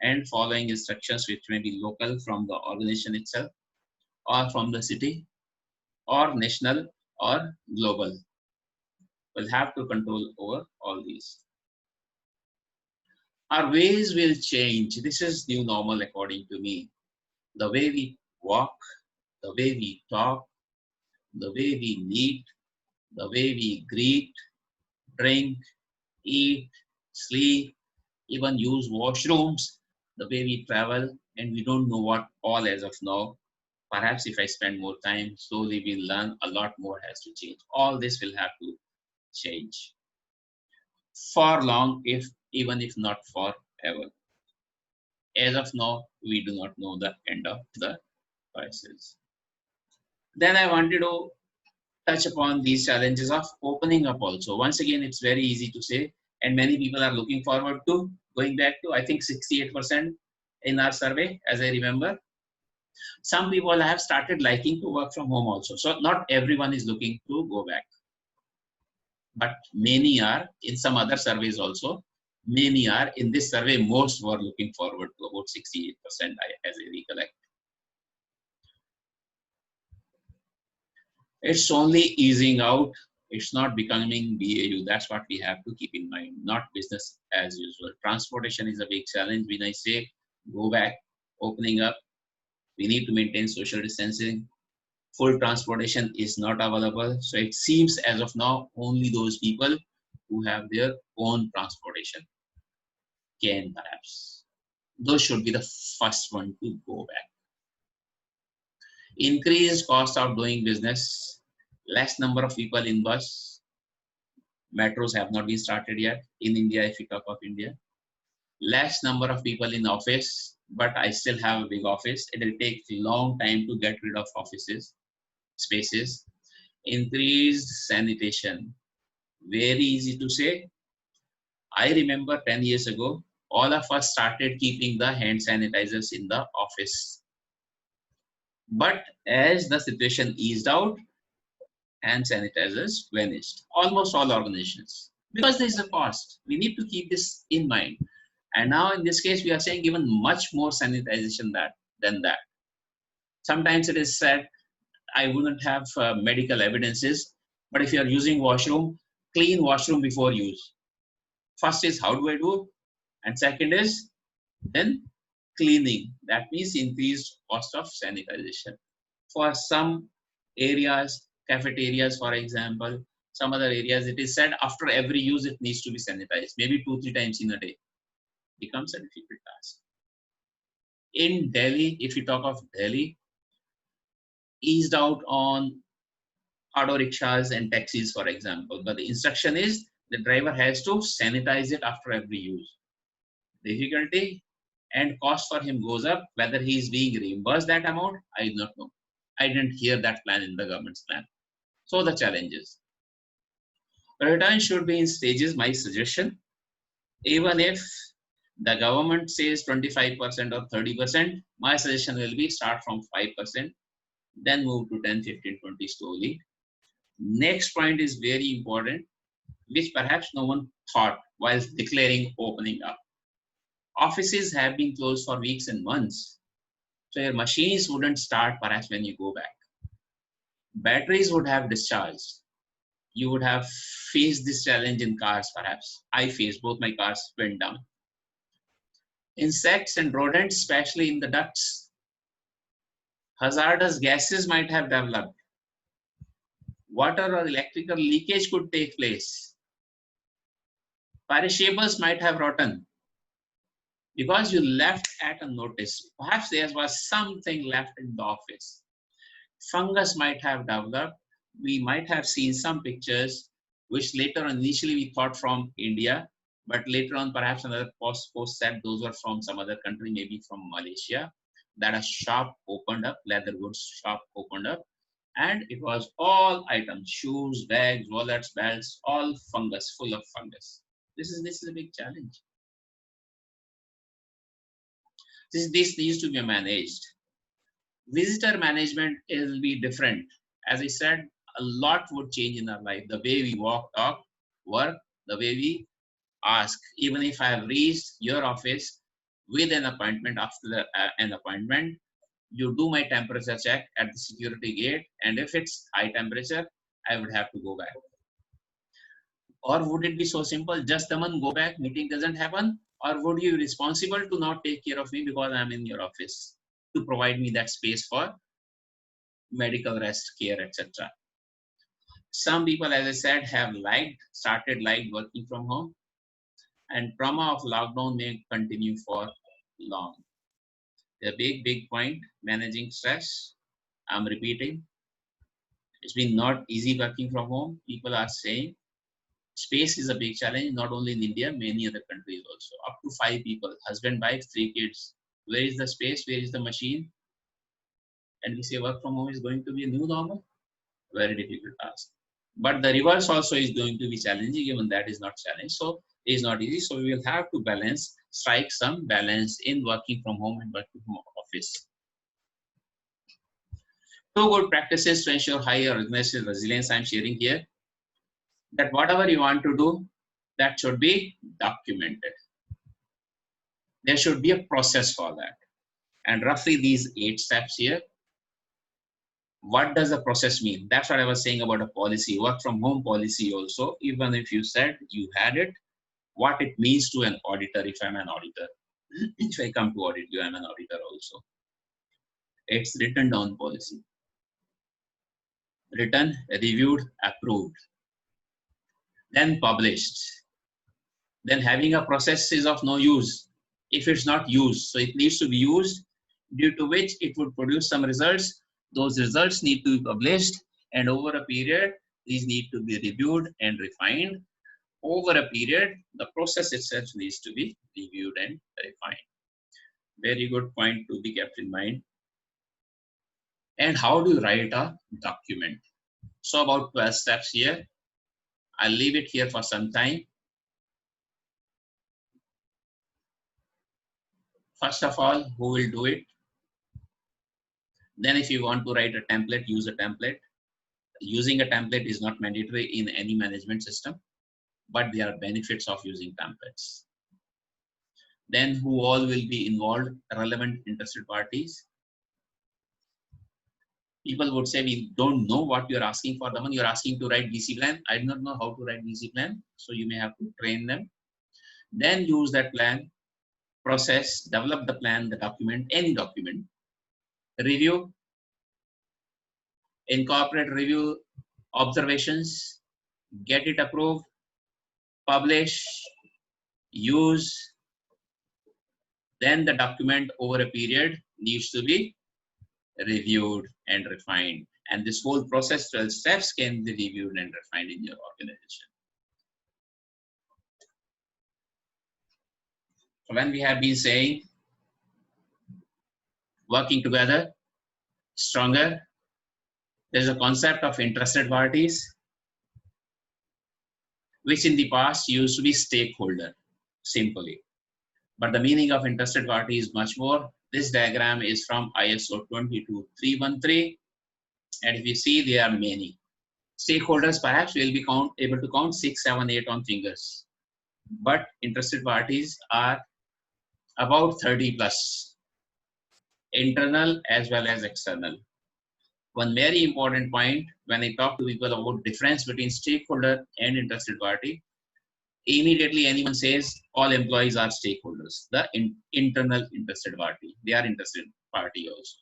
and following instructions which may be local from the organization itself or from the city or national or global. We'll have to control over all these. Our ways will change. This is new normal according to me. The way we walk, the way we talk, the way we meet, the way we greet, drink, eat, sleep, even use washrooms, the way we travel, and we don't know what all as of now. Perhaps if I spend more time, slowly we'll learn a lot more has to change. All this will have to change for long, if even if not forever. As of now, we do not know the end of the crisis. Then I wanted to touch upon these challenges of opening up also. Once again, it's very easy to say, and many people are looking forward to going back to, I think 68% in our survey, as I remember. Some people have started liking to work from home also. So not everyone is looking to go back, but many are. In some other surveys also, many are. In this survey, most were looking forward to, about 68% as I recollect. It's only easing out. It's not becoming BAU. That's what we have to keep in mind, not business as usual. Transportation is a big challenge. When I say go back, opening up, we need to maintain social distancing. Full transportation is not available. So it seems as of now, only those people who have their own transportation can perhaps. Those should be the first one to go back. Increased cost of doing business, less number of people in bus. Metros have not been started yet in India, if you talk of India. Less number of people in office, but I still have a big office. It will take a long time to get rid of offices, spaces. Increased sanitation, very easy to say. I remember 10 years ago, all of us started keeping the hand sanitizers in the office. But as the situation eased out, hand sanitizers vanished. Almost all organizations. Because there is a cost. We need to keep this in mind. And now in this case, we are saying even much more sanitization than that. Sometimes it is said, I wouldn't have medical evidences, but if you are using washroom, clean washroom before use. First is how do I do? And second is then cleaning. That means increased cost of sanitization. For some areas, cafeterias, for example, some other areas, it is said after every use, it needs to be sanitized, maybe 2-3 times in a day. Becomes a difficult task. In Delhi, if you talk of Delhi, eased out on auto rickshaws and taxis, for example, but the instruction is the driver has to sanitize it after every use. Difficulty and cost for him goes up. Whether he is being reimbursed that amount, I do not know. I didn't hear that plan in the government's plan. So the challenges. Return should be in stages, my suggestion. Even if the government says 25% or 30%, my suggestion will be start from 5%, then move to 10, 15, 20 slowly. Next point is very important, which perhaps no one thought while declaring opening up. Offices have been closed for weeks and months. So your machines wouldn't start perhaps when you go back. Batteries would have discharged. You would have faced this challenge in cars perhaps. I faced, both my cars went down. Insects and rodents, especially in the ducts, hazardous gases might have developed. Water or electrical leakage could take place. Perishables might have rotten because you left at a notice. Perhaps there was something left in the office. Fungus might have developed. We might have seen some pictures which later on, initially we thought from India, but later on perhaps another post said those were from some other country, maybe from Malaysia, that a shop opened up, leather goods shop opened up, and it was all items, shoes, bags, wallets, belts, all fungus, full of fungus. This is a big challenge. This needs to be managed. Visitor management will be different. As I said, a lot would change in our life. The way we walk, talk, work, the way we ask. Even if I have reached your office with an appointment, after an appointment, you do my temperature check at the security gate, and if it's high temperature, I would have to go back. Or would it be so simple, just come and go back, meeting doesn't happen? Or would you be responsible to not take care of me because I'm in your office, to provide me that space for medical rest, care, etc. Some people, as I said, have started working from home, and trauma of lockdown may continue for long. The big point, managing stress. I'm repeating, it's been not easy working from home. People are saying space is a big challenge, not only in India, many other countries also. Up to 5 people, husband, wife, 3 kids. Where is the space? Where is the machine? And we say work from home is going to be a new normal. Very difficult task. But the reverse also is going to be challenging, even that is not challenge. So it is not easy. So we will have to strike some balance in working from home and working from office. 2 good practices to ensure high organizational resilience I'm sharing here. That whatever you want to do, that should be documented. There should be a process for that. And roughly these 8 steps here. What does the process mean? That's what I was saying about a policy, work from home policy also. Even if you said you had it, what it means to an auditor, if I'm an auditor. If I come to audit you, I'm an auditor also. It's written down policy. Written, reviewed, approved. Then published. Then having a process is of no use if it's not used. So it needs to be used, due to which it would produce some results. Those results need to be published, and over a period, these need to be reviewed and refined. Over a period, the process itself needs to be reviewed and refined. Very good point to be kept in mind. And how do you write a document? So about 12 steps here. I'll leave it here for some time. First of all, who will do it? Then if you want to write a template, use a template. Using a template is not mandatory in any management system, but there are benefits of using templates. Then who all will be involved? Relevant interested parties. People would say, we don't know what you're asking for. The one you're asking to write BC plan. I do not know how to write BC plan. So you may have to train them. Then use that plan, process, develop the plan, the document, any document. Review, incorporate review observations, get it approved, publish, use. Then the document over a period needs to be reviewed and refined. And this whole process, 12 steps, can be reviewed and refined in your organization. So when we have been saying working together, stronger, there's a concept of interested parties, which in the past used to be stakeholder, simply. But the meaning of interested party is much more. This diagram is from ISO 22313. And if you see, there are many. Stakeholders perhaps will be able to count 6, 7, 8 on fingers. But interested parties are about 30 plus. Internal as well as external. One very important point when I talk to people about difference between stakeholder and interested party, immediately anyone says all employees are stakeholders, the internal interested party. They are interested party also.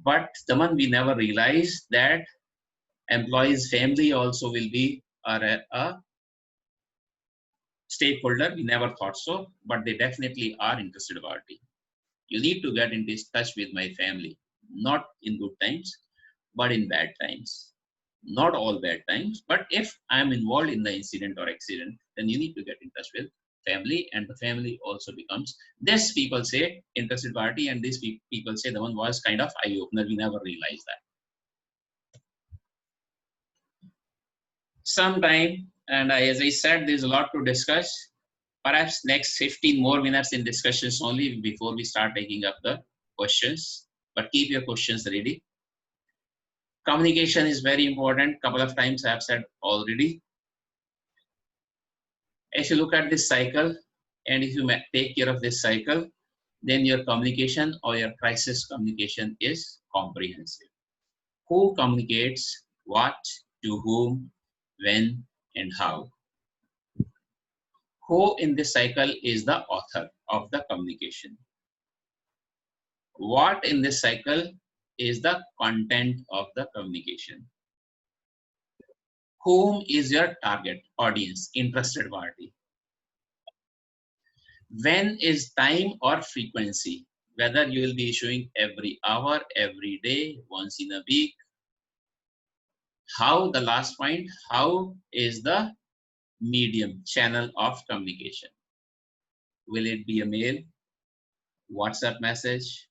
But the one we never realize that employees' family also will be a stakeholder. We never thought so, but they definitely are interested party. You need to get in touch with my family, not in good times, but in bad times. Not all bad times, but if I'm involved in the incident or accident, then you need to get in touch with family, and the family also becomes this. People say interested party, and these people say the one was kind of eye opener. We never realized that. Sometime, and as I said, there's a lot to discuss. Perhaps next 15 more minutes in discussions only before we start taking up the questions. But keep your questions ready. Communication is very important. Couple of times I have said already. If you look at this cycle, and if you take care of this cycle, then your communication or your crisis communication is comprehensive. Who communicates what, to whom, when, and how. Who in this cycle is the author of the communication. What in this cycle is the content of the communication. Whom is your target audience, interested party. When is time or frequency, whether you will be issuing every hour, every day, once in a week. How, the last point, how is the medium, channel of communication. Will it be a mail, WhatsApp message,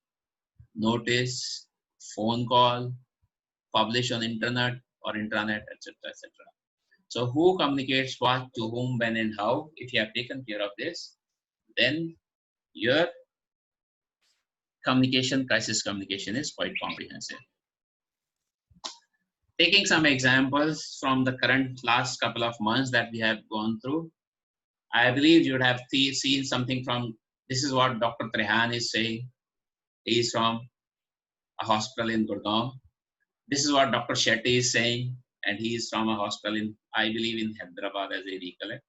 notice, phone call, publish on internet or intranet, etc., etc. So who communicates what, to whom, when, and how? If you have taken care of this, then your communication, crisis communication is quite comprehensive. Taking some examples from the current last couple of months that we have gone through, I believe you would have seen something from, this is what Dr. Trehan is saying. He is from a hospital in Gurgaon. This is what Dr. Shetty is saying, and he is from a hospital in, I believe, in Hyderabad, as I recollect.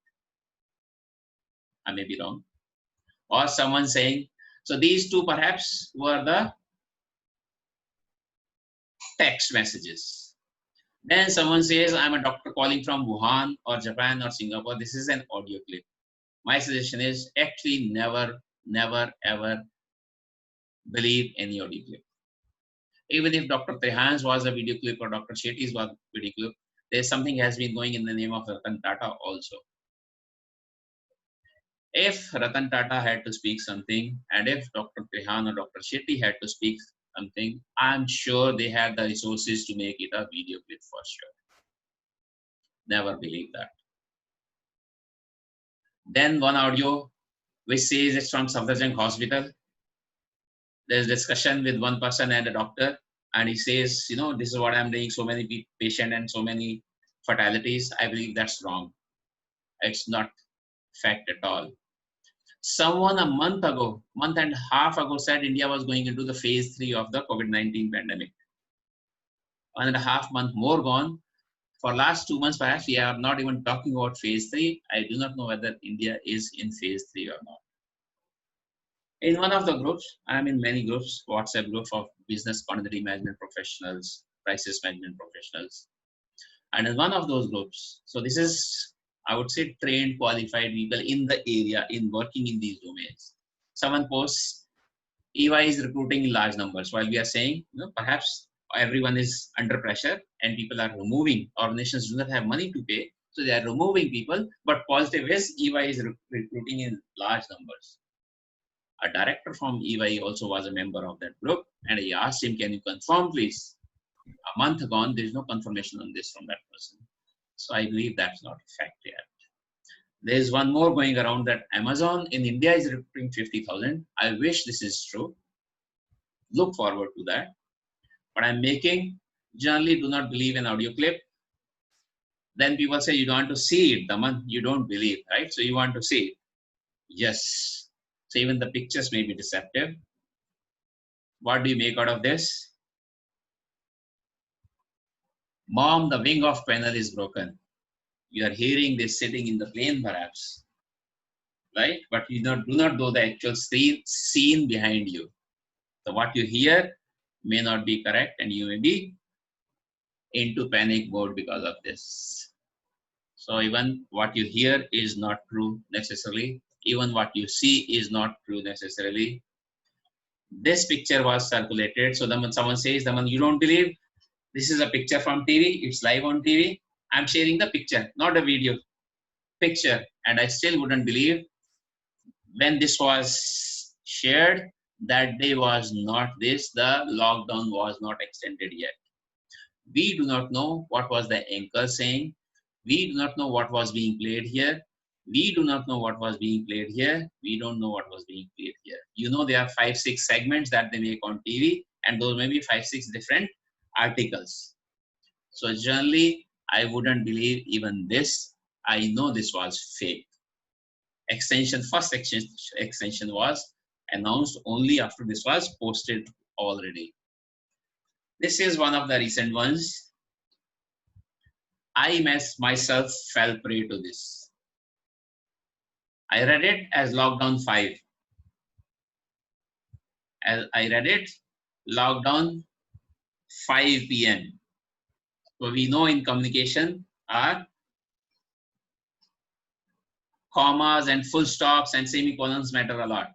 I may be wrong. Or someone saying, so these two perhaps were the text messages. Then someone says, I'm a doctor calling from Wuhan or Japan or Singapore. This is an audio clip. My suggestion is actually never, ever believe any audio clip. Even if Dr. Trehan's was a video clip or Dr. Shetty's was a video clip, there's something has been going in the name of Ratan Tata also. If Ratan Tata had to speak something, and if Dr. Trehan or Dr. Shetty had to speak something, I'm sure they had the resources to make it a video clip for sure. Never believe that. Then one audio which says it's from Safdarjung Hospital. There's discussion with one person and a doctor, and he says, you know, this is what I'm doing, so many patients and so many fatalities. I believe that's wrong. It's not fact at all. Someone a month and a half ago said India was going into the phase 3 of the COVID-19 pandemic. 1.5 months more gone. For last 2 months, perhaps we are not even talking about phase 3. I do not know whether India is in phase 3 or not. In one of the groups, I am in many groups, WhatsApp group of business continuity management professionals, crisis management professionals. And in one of those groups, so this is, I would say, trained, qualified people in the area, in working in these domains. Someone posts, EY is recruiting in large numbers, while we are saying, you know, perhaps everyone is under pressure and people are removing, organizations do not have money to pay, so they are removing people, but positive is EY is recruiting in large numbers. A director from EY also was a member of that group, and I asked him, can you confirm please? A month gone, there is no confirmation on this from that person. So I believe that's not a fact yet. There is one more going around that Amazon in India is recruiting 50,000. I wish this is true. Look forward to that. But I'm making, generally do not believe in audio clip. Then people say you don't want to see it, Daman, you don't believe, right? So you want to see it. Yes. So even the pictures may be deceptive. What do you make out of this? Mom, the wing of panel is broken. You are hearing this sitting in the plane perhaps, right? But you do not know the actual scene behind you. So what you hear may not be correct and you may be into panic mode because of this. So even what you hear is not true necessarily. Even what you see is not true necessarily. This picture was circulated. So when someone says, you don't believe, this is a picture from TV, it's live on TV. I'm sharing the picture, not a video, picture. And I still wouldn't believe. When this was shared, that day was not this, the lockdown was not extended yet. We do not know what was the anchor saying. We do not know what was being played here. We do not know what was being played here. We don't know what was being played here. You know, there are 5-6 segments that they make on TV, and those may be 5-6 different articles. So generally, I wouldn't believe even this. I know this was fake. First extension was announced only after this was posted already. This is one of the recent ones. I myself fell prey to this. I read it as lockdown 5. I read it lockdown 5 p.m. So we know in communication are commas and full stops and semicolons matter a lot.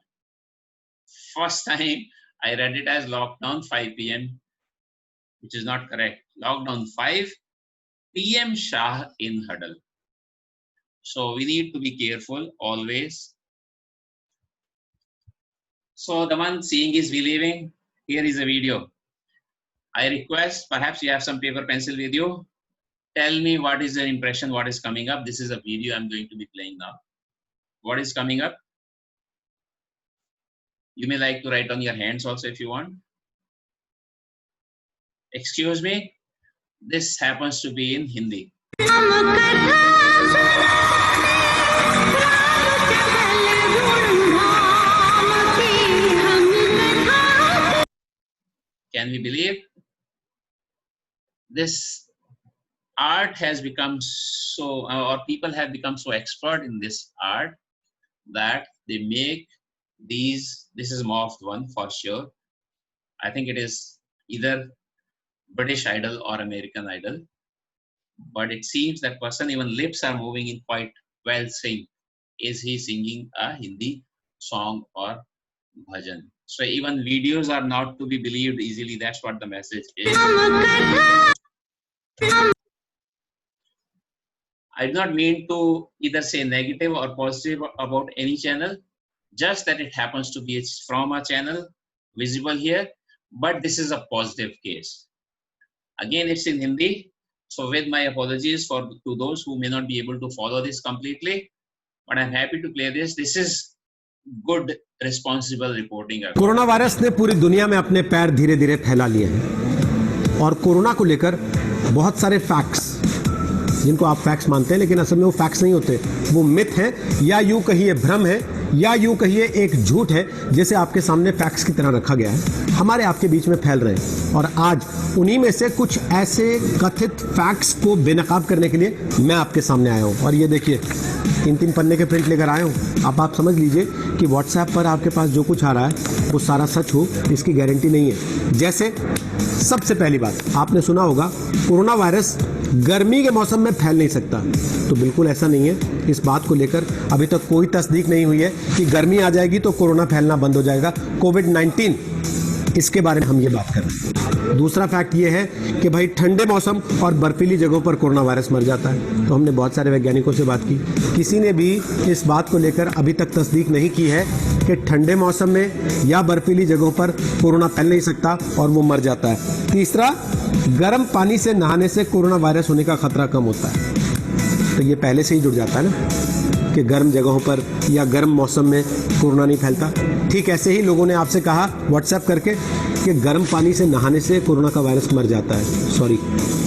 First time I read it as lockdown 5 p.m., which is not correct. Lockdown 5 PM Shah in huddle. So we need to be careful always. So the one seeing is believing. Here is a video. I request, perhaps you have some paper pencil with you. Tell me what is your impression, what is coming up. This is a video I'm going to be playing now. What is coming up? You may like to write on your hands also if you want. Excuse me, this happens to be in Hindi. Can we believe? This art has become so, or people have become so expert in this art that they make these, this is morphed one for sure. I think it is either British Idol or American Idol, but it seems that person, even lips are moving in quite well sync. Is he singing a Hindi song or bhajan? So even videos are not to be believed easily. That's what the message is. I do not mean to either say negative or positive about any channel, just that it happens to be from a channel visible here, but this is a positive case. Again, it's in Hindi, so with my apologies to those who may not be able to follow this completely, but I'm happy to play this. This is good, responsible reporting. Corona virus ने पूरी दुनिया में अपने पैर धीरे धीरे फैला लिए हैं और कोरोना को लेकर बहुत सारे फैक्ट्स, जिनको आप फैक्ट्स मानते हैं लेकिन असल में वो फैक्ट्स नहीं होते, वो मिथ हैं, या यूं कहिए भ्रम है, या यूं कहिए एक झूठ है, जैसे आपके सामने फैक्ट्स की तरह रखा गया है, हमारे आपके बीच में फैल रहे हैं। और आज उन्हीं में से कुछ ऐसे कथित फैक्ट्स को बेनकाब करने के लिए मैं आपके सामने आया हूं। और ये देखिए, 3-3 पन्ने के प्रिंट लेकर आया हूं। आप समझ लीजिए कि व्हाट्सएप पर आपके पास जो कुछ आ रहा है वो सारा सच हो, इसकी गारंटी नहीं है। जैसे सबसे पहली बात आपने सुना होगा, कोरोना वायरस गर्मी के मौसम में फैल नहीं सकता, तो बिल्कुल ऐसा नहीं है। इस बात को लेकर अभी तक कोई तस्दीक नहीं हुई है कि गर्मी आ जाएगी तो कोरोना फैलना बंद हो जाएगा। कोविड-19, इसके बारे में हम ये बात कर रहे हैं। दूसरा फैक्ट ये है कि भाई ठंडे मौसम और बर्फीली जगहों पर कोरोना वायरस मर जाता है। तो हमने बहुत सारे वैज्ञानिकों से बात की, किसी ने भी इस बात को लेकर अभी तक तस्दीक नहीं की है कि ठंडे मौसम में या बर्फीली जगहों पर कोरोना फैल नहीं सकता और वो मर जाता है। तीसरा, गर्म पानी से नहाने से कोरोना वायरस होने का खतरा कम होता है। तो ये पहले से ही जुड़ जाता है ना कि गर्म जगहों पर या गर्म मौसम में कोरोना नहीं फैलता। ठीक ऐसे ही लोगों ने आपसे कहा व्हाट्सएप करके कि गर्म पानी से नहाने से कोरोना का वायरस मर जाता है। सॉरी,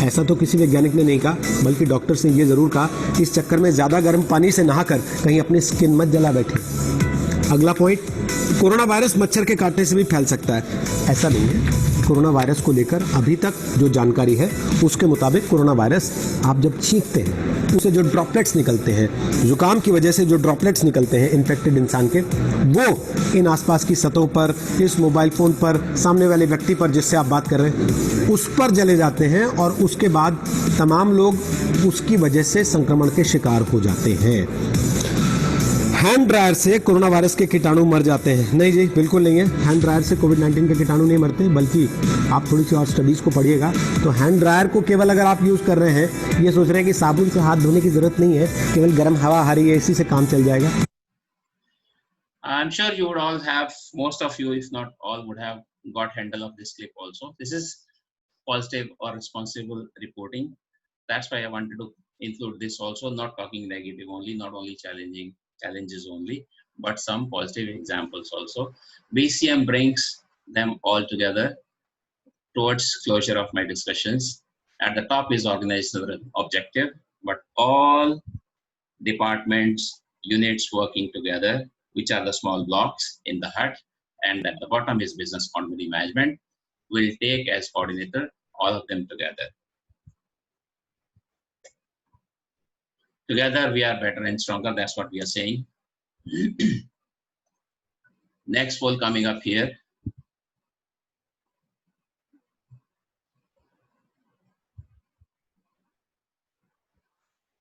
ऐसा तो किसी वैज्ञानिक ने नहीं कहा, बल्कि डॉक्टर्स ने ये ज़रूर कहा, इस चक्कर में ज़्यादा गर्म पानी से नहाकर कहीं अपनी स्किन मत जला बैठे। अगला पॉइंट, कोरोना वायरस मच्छर के काटने से भी फैल सकता है, ऐसा नहीं है। कोरोना वायरस को लेकर अभी तक जो जानकारी है उसके मुताबिक कोरोना वायरस आप जब छींकते हैं उसे जो ड्रॉपलेट्स निकलते हैं, जुकाम की वजह से जो ड्रॉपलेट्स निकलते हैं इन्फेक्टेड इंसान के, वो इन आसपास की सतहों पर, इस मोबाइल फोन पर, सामने वाले व्यक्ति पर जिससे आप बात कर रहे हैं उस पर चले जाते हैं और उसके बाद तमाम लोग उसकी वजह से संक्रमण के शिकार हो जाते हैं। हैंड ड्रायर से कोरोना वायरस के कीटाणु मर जाते हैं? नहीं जी, बिल्कुल नहीं है। हैंड ड्रायर से कोविड-19 के कीटाणु नहीं मरते, बल्कि आप थोड़ी सी और स्टडीज को पढ़िएगा तो हैंड ड्रायर को केवल अगर आप यूज कर रहे हैं, ये सोच रहे हैं कि साबुन से हाथ धोने की जरूरत नहीं है, केवल गर्म हवा आ रही है इसी से काम चल जाएगा। I'm sure you would all have, most of you, if not all, would have got handle of this clip also. This is positive or responsible reporting. That's why I wanted to include this also, not talking negative only, not only challenges only, but some positive examples also. BCM brings them all together towards closure of my discussions. At the top is organizational objective, but all departments, units working together, which are the small blocks in the hut, and at the bottom is business continuity management, will take as coordinator all of them together. Together we are better and stronger, that's what we are saying. Next poll coming up here.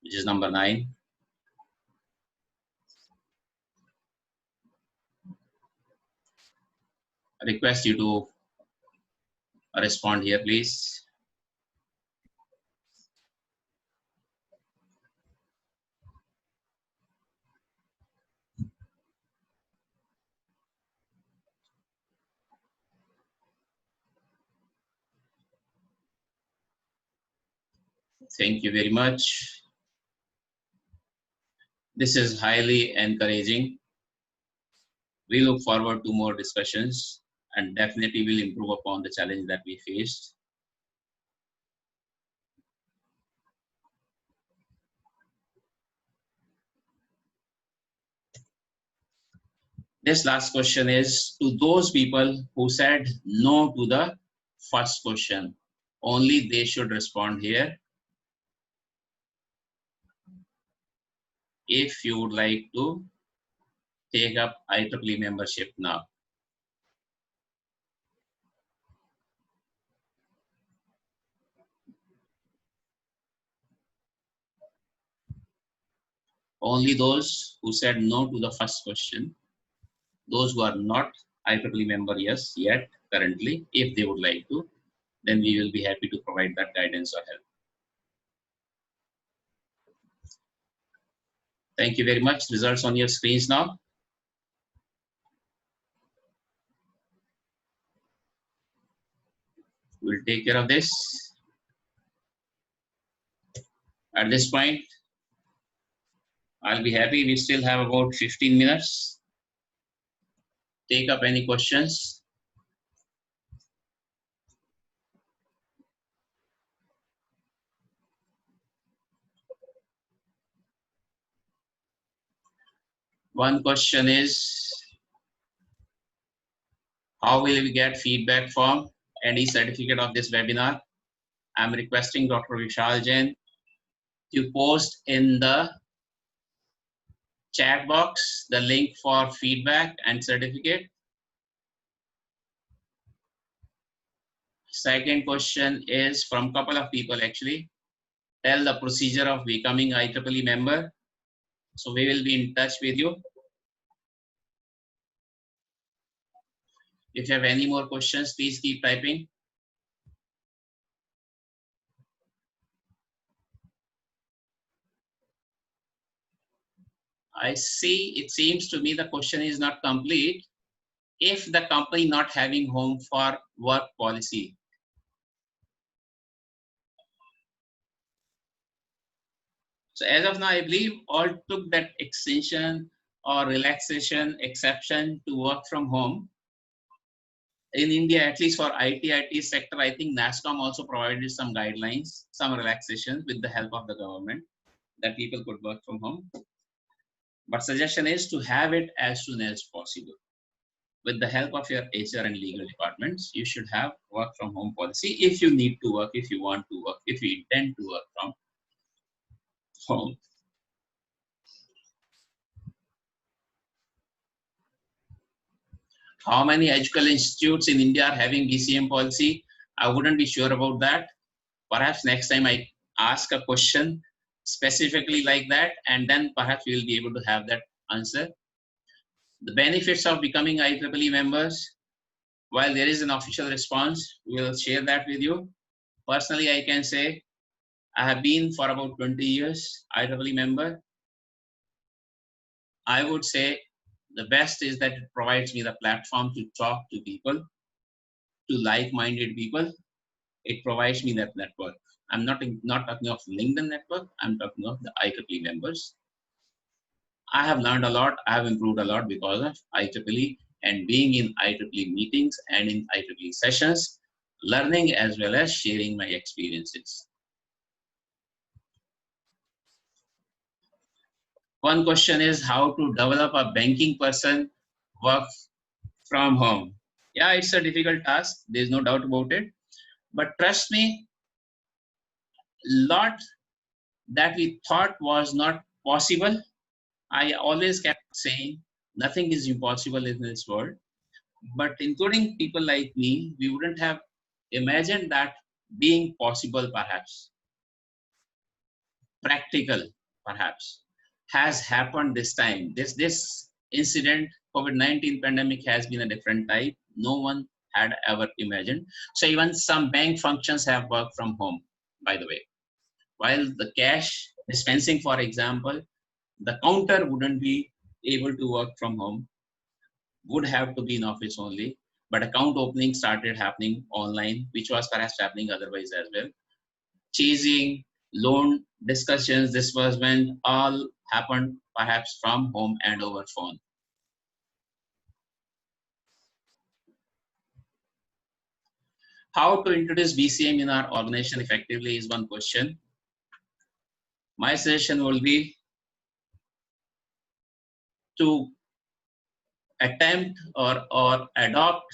Which is number 9. I request you to respond here, please. Thank you very much. This is highly encouraging. We look forward to more discussions and definitely will improve upon the challenge that we faced. This last question is to those people who said no to the first question. Only they should respond here. If you would like to take up IEEE membership now. Only those who said no to the first question. Those who are not IEEE member yet currently, if they would like to, then we will be happy to provide that guidance or help. Thank you very much. Results on your screens now. We'll take care of this. At this point, I'll be happy. We still have about 15 minutes. Take up any questions. One question is, how will we get feedback from any certificate of this webinar? I'm requesting Dr. Vishal Jain to post in the chat box the link for feedback and certificate. Second question is from a couple of people actually. Tell the procedure of becoming IEEE member. So we will be in touch with you. If you have any more questions, please keep typing. I see, it seems to me the question is not complete. If the company not having home for work policy. So as of now, I believe all took that extension or relaxation exception to work from home. In India, at least for IT sector, I think NASSCOM also provided some guidelines, some relaxation with the help of the government that people could work from home. But suggestion is to have it as soon as possible. with the help of your HR and legal departments, you should have work from home policy if you need to work, if you want to work, if you intend to work from home. How many educational institutes in India are having BCM policy? I wouldn't be sure about that. Perhaps next time I ask a question specifically like that, and then perhaps we will be able to have that answer. The benefits of becoming IEEE members, while there is an official response, we will share that with you. Personally, I can say I have been for about 20 years IEEE member. I would say the best is that it provides me the platform to talk to people, to like-minded people. It provides me that network. I'm not talking of LinkedIn network. I'm talking of the IEEE members. I have learned a lot. I have improved a lot because of IEEE and being in IEEE meetings and in IEEE sessions, learning as well as sharing my experiences. One question is how to develop a banking person work from home. Yeah, it's a difficult task. There's no doubt about it. But trust me, lot that we thought was not possible, I always kept saying nothing is impossible in this world. But including people like me, we wouldn't have imagined that being possible, perhaps practical, perhaps has happened this time. This incident, COVID-19 pandemic, has been a different type. No one had ever imagined. So even some bank functions have worked from home, by the way. While the cash dispensing, for example, the counter wouldn't be able to work from home, would have to be in office only. But account opening started happening online, which was perhaps happening otherwise as well. Chasing, loan discussions, disbursement, all happened perhaps from home and over phone. How to introduce BCM in our organization effectively is one question. My suggestion will be to attempt or adopt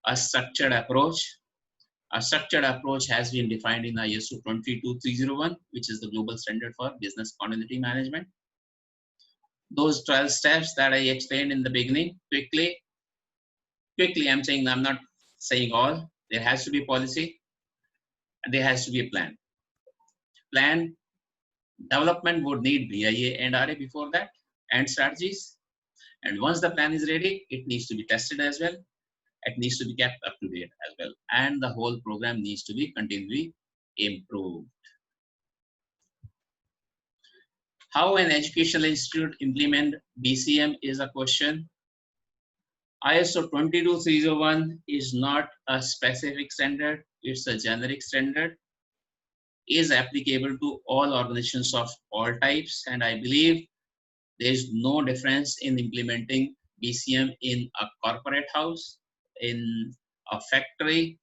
a structured approach. A structured approach has been defined in ISO 22301, which is the global standard for business continuity management. Those 12 steps that I explained in the beginning, quickly, I'm saying, I'm not saying all. There has to be policy, and there has to be a plan. Plan development would need BIA and RA before that, and strategies. And once the plan is ready, it needs to be tested as well. It needs to be kept up to date as well. And the whole program needs to be continually improved. How an educational institute implement BCM is a question. ISO 22301 is not a specific standard, it's a generic standard, is applicable to all organizations of all types, and I believe there is no difference in implementing BCM in a corporate house, in a factory,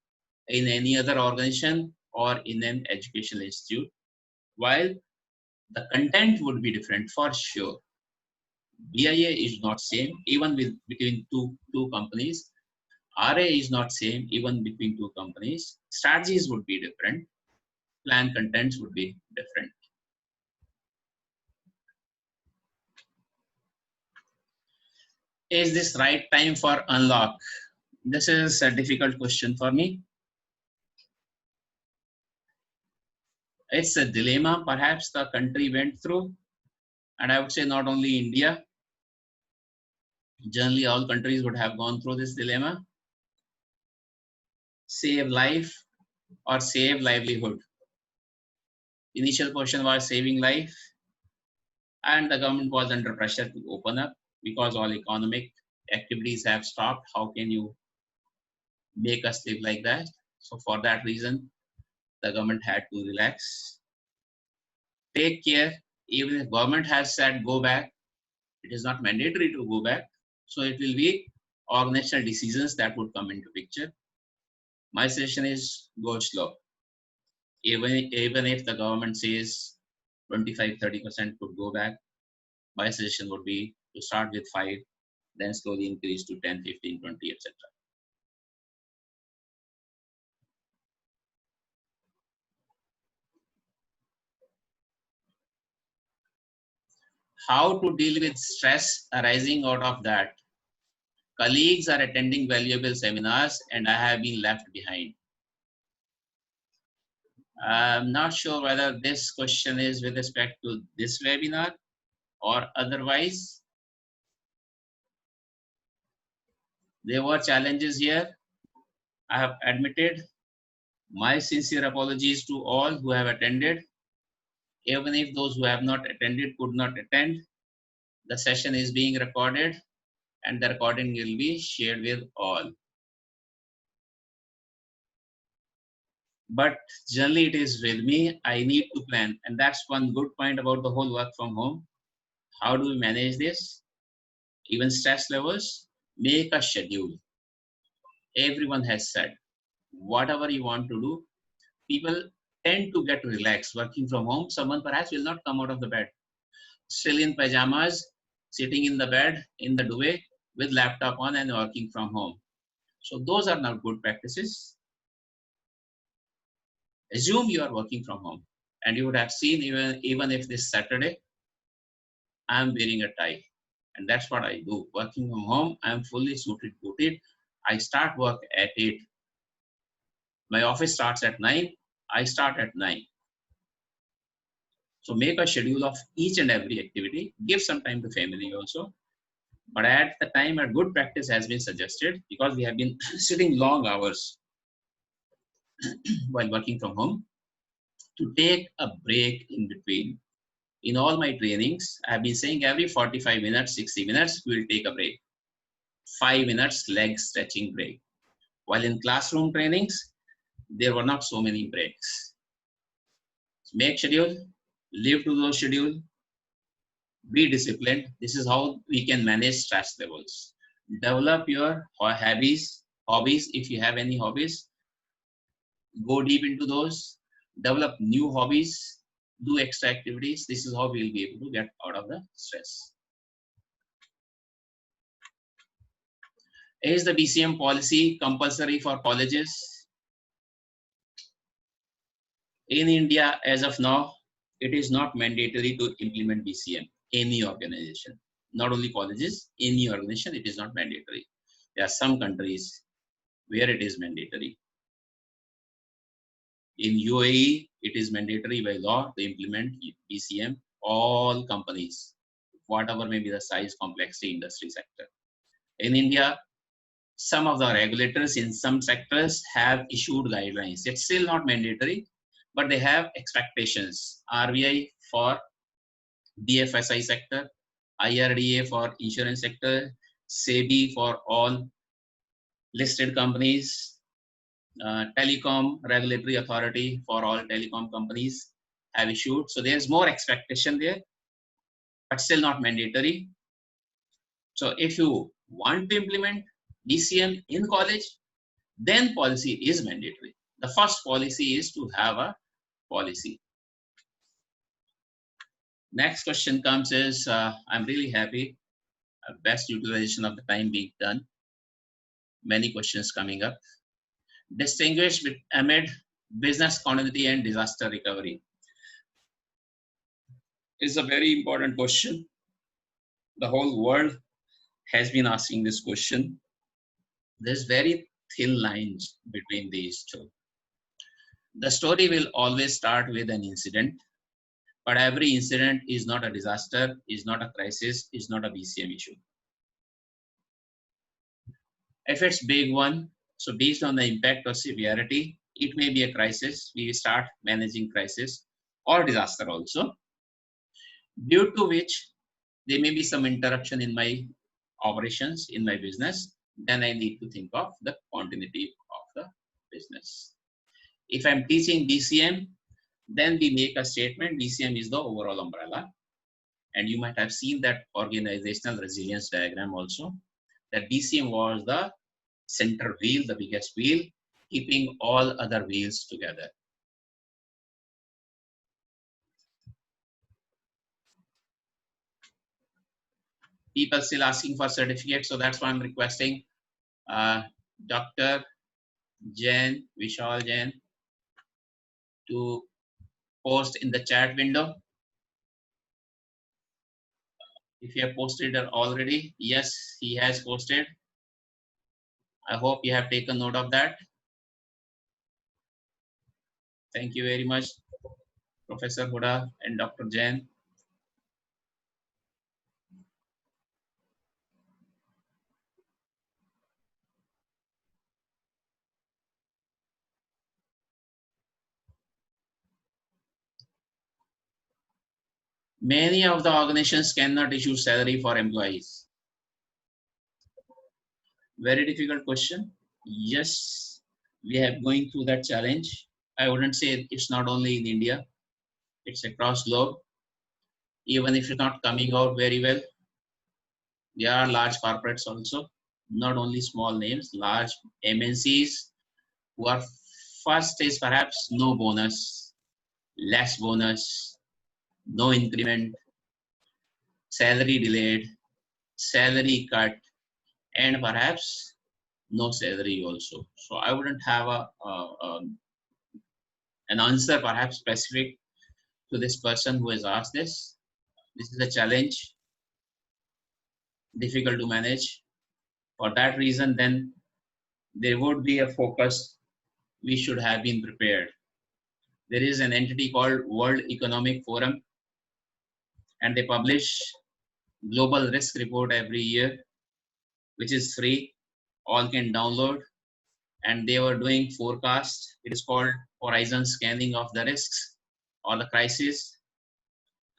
in any other organization, or in an educational institute, while the content would be different for sure. BIA is not same even between two companies. RA is not same even between two companies. Strategies would be different. Plan contents would be different. Is this right time for unlock? This is a difficult question for me. It's a dilemma perhaps the country went through, and I would say not only India, generally all countries would have gone through this dilemma. Save life or save livelihood. Initial question was saving life, and the government was under pressure to open up because all economic activities have stopped. How can you make us live like that? So for that reason, the government had to relax. Take care. Even if government has said go back, it is not mandatory to go back. So it will be organizational decisions that would come into picture. My suggestion is go slow. Even if the government says 25-30% could go back, my suggestion would be to start with 5, then slowly increase to 10, 15, 20, etc. How to deal with stress arising out of that? Colleagues are attending valuable seminars and I have been left behind. I'm not sure whether this question is with respect to this webinar or otherwise. There were challenges here. I have admitted. My sincere apologies to all who have attended. Even if those who have not attended could not attend, the session is being recorded and the recording will be shared with all. But generally it is with me, I need to plan. And that's one good point about the whole work from home. How do we manage this? Even stress levels, make a schedule. Everyone has said, whatever you want to do, people tend to get relaxed working from home. Someone perhaps will not come out of the bed, still in pajamas, sitting in the bed, in the duvet, with laptop on and working from home. So those are not good practices. Assume you are working from home, and you would have seen even if this Saturday, I'm wearing a tie. And that's what I do. Working from home, I'm fully suited, booted. I start work at 8. My office starts at 9. I start at 9. So make a schedule of each and every activity. Give some time to family also. But at the time, a good practice has been suggested because we have been sitting long hours while working from home, to take a break in between. In all my trainings, I have been saying every 45 minutes, 60 minutes, we will take a break. 5 minutes leg stretching break. While in classroom trainings, there were not so many breaks. Make schedule, live to those schedule, be disciplined. This is how we can manage stress levels. Develop your hobbies if you have any hobbies. Go deep into those. Develop new hobbies. Do extra activities. This is how we will be able to get out of the stress. Is the BCM policy compulsory for colleges? In India, as of now, it is not mandatory to implement BCM. Any organization, not only colleges, any organization, it is not mandatory. There are some countries where it is mandatory. In UAE, it is mandatory by law to implement BCM, all companies, whatever may be the size, complexity, industry sector. In India, some of the regulators in some sectors have issued guidelines. It's still not mandatory, but they have expectations. RBI for BFSI sector, IRDA for insurance sector, SEBI for all listed companies, telecom regulatory authority for all telecom companies have issued. So there's more expectation there, but still not mandatory. So if you want to implement BCM in college, then policy is mandatory. The first policy is to have a policy. Next question comes is, I'm really happy, best utilization of the time being done. Many questions coming up. Distinguish amid business continuity and disaster recovery. It's a very important question. The whole world has been asking this question. There's very thin lines between these two. The story will always start with an incident, but every incident is not a disaster, is not a crisis, is not a BCM issue. If it's big one, so based on the impact or severity, it may be a crisis. We start managing crisis or disaster also, due to which there may be some interruption in my operations, in my business. Then I need to think of the continuity of the business. If I'm teaching BCM, then we make a statement, BCM is the overall umbrella. And you might have seen that organizational resilience diagram also, that BCM was the center wheel, the biggest wheel, keeping all other wheels together. people still asking for certificates, so that's why I'm requesting Dr. Jain, Vishal Jain, to post in the chat window. If you have posted it already, yes, he has posted. I hope you have taken note of that. Thank you very much, Professor Huda and Dr. Jain. Many of the organizations cannot issue salary for employees. Very difficult question. Yes, we have going through that challenge. I wouldn't say it's not only in India, it's across globe. Even if it's not coming out very well, there are large corporates also, not only small names, large MNCs who are first is perhaps no bonus, less bonus, no increment, salary delayed, salary cut, and perhaps no salary also. So I wouldn't have an answer perhaps specific to this person who has asked this. This is a challenge, difficult to manage. For that reason, then there would be a focus. We should have been prepared. There is an entity called World Economic Forum, and they publish global risk report every year, which is free. All can download, and they were doing forecast. It is called horizon scanning of the risks or the crisis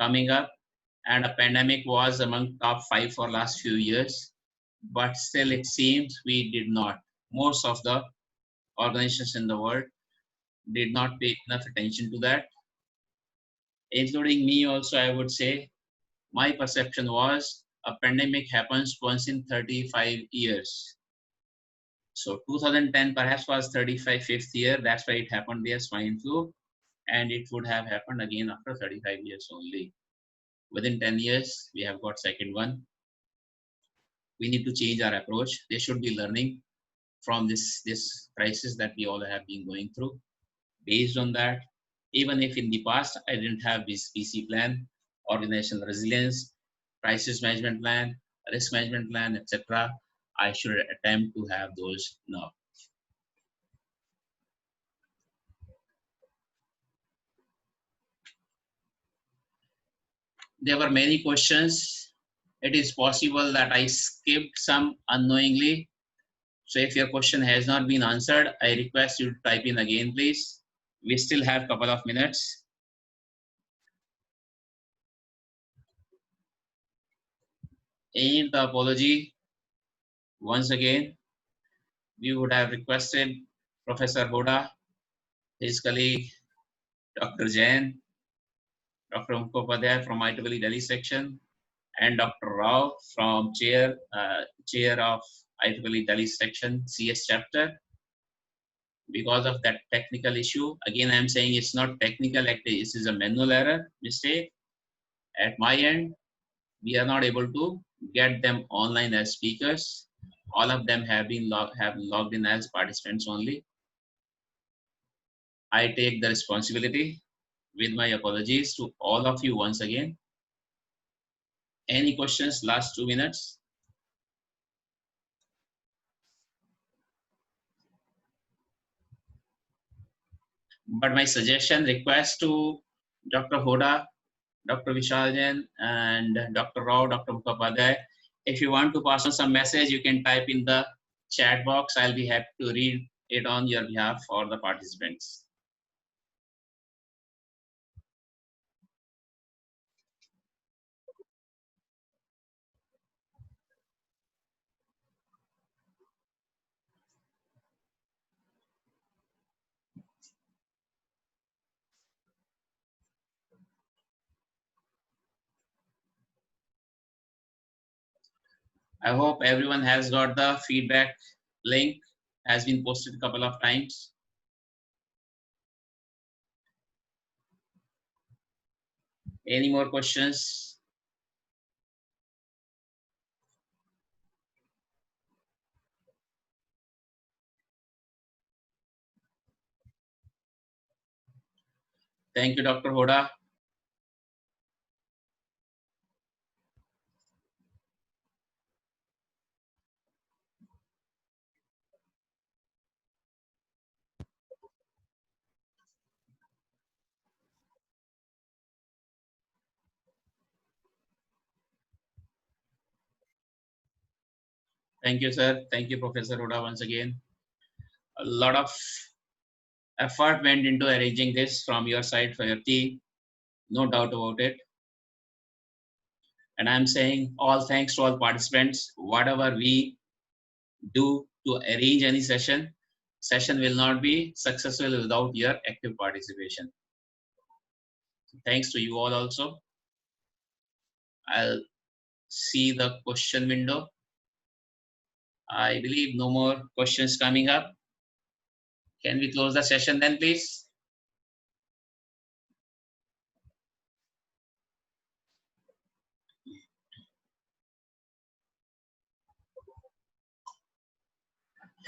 coming up. And a pandemic was among top 5 for last few years, but still it seems we did not. Most of the organizations in the world did not pay enough attention to that, including me also. I would say my perception was a pandemic happens once in 35 years. So 2010 perhaps was 35th year. That's why it happened there, swine flu, and it would have happened again after 35 years only. Within 10 years, we have got second one. We need to change our approach. They should be learning from this crisis that we all have been going through. Based on that, even if in the past I didn't have this PC plan, organizational resilience, crisis management plan, risk management plan, etc., I should attempt to have those now. There were many questions. It is possible that I skipped some unknowingly. So if your question has not been answered, I request you to type in again, please. We still have a couple of minutes. In the apology, once again, we would have requested Professor Huda, his colleague, Dr. Jain, Dr. Mukhopadhyay from IEEE Delhi section, and Dr. Rao from chair of IEEE Delhi section, CS chapter. Because of that technical issue, again, I'm saying it's not technical, this is a manual error, mistake. At my end, we are not able to get them online as speakers. All of them have been logged in as participants only. I take the responsibility with my apologies to all of you once again. Any questions, last 2 minutes? But my suggestion, request to Dr. Huda, Dr. Vishal Jain, and Dr. Rao, Dr. Mukhopadhyay, if you want to pass on some message, you can type in the chat box. I'll be happy to read it on your behalf for the participants. I hope everyone has got the feedback link, has been posted a couple of times. Any more questions? Thank you, Dr. Hoda. Thank you, sir. Thank you, Professor Hoda, once again. A lot of effort went into arranging this from your side for your team, no doubt about it. And I'm saying all thanks to all participants. Whatever we do to arrange any session, session will not be successful without your active participation. Thanks to you all also. I'll see the question window. I believe no more questions coming up. Can we close the session then, please?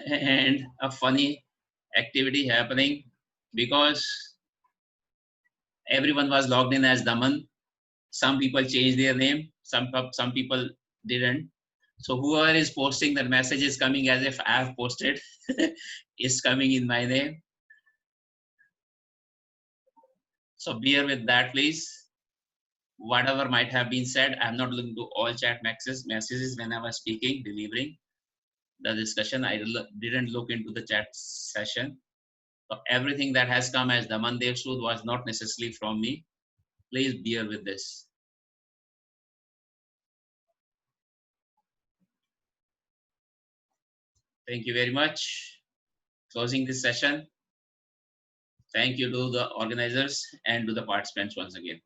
And a funny activity happening because everyone was logged in as Daman. Some people changed their name, some people didn't. So whoever is posting that message is coming as if I have posted, is coming in my name. So bear with that, please. Whatever might have been said, I'm not looking to all chat messages when I was speaking, delivering the discussion. I didn't look into the chat session. So everything that has come as Daman Dev Sood was not necessarily from me. Please bear with this. Thank you very much. Closing this session. Thank you to the organizers and to the participants once again.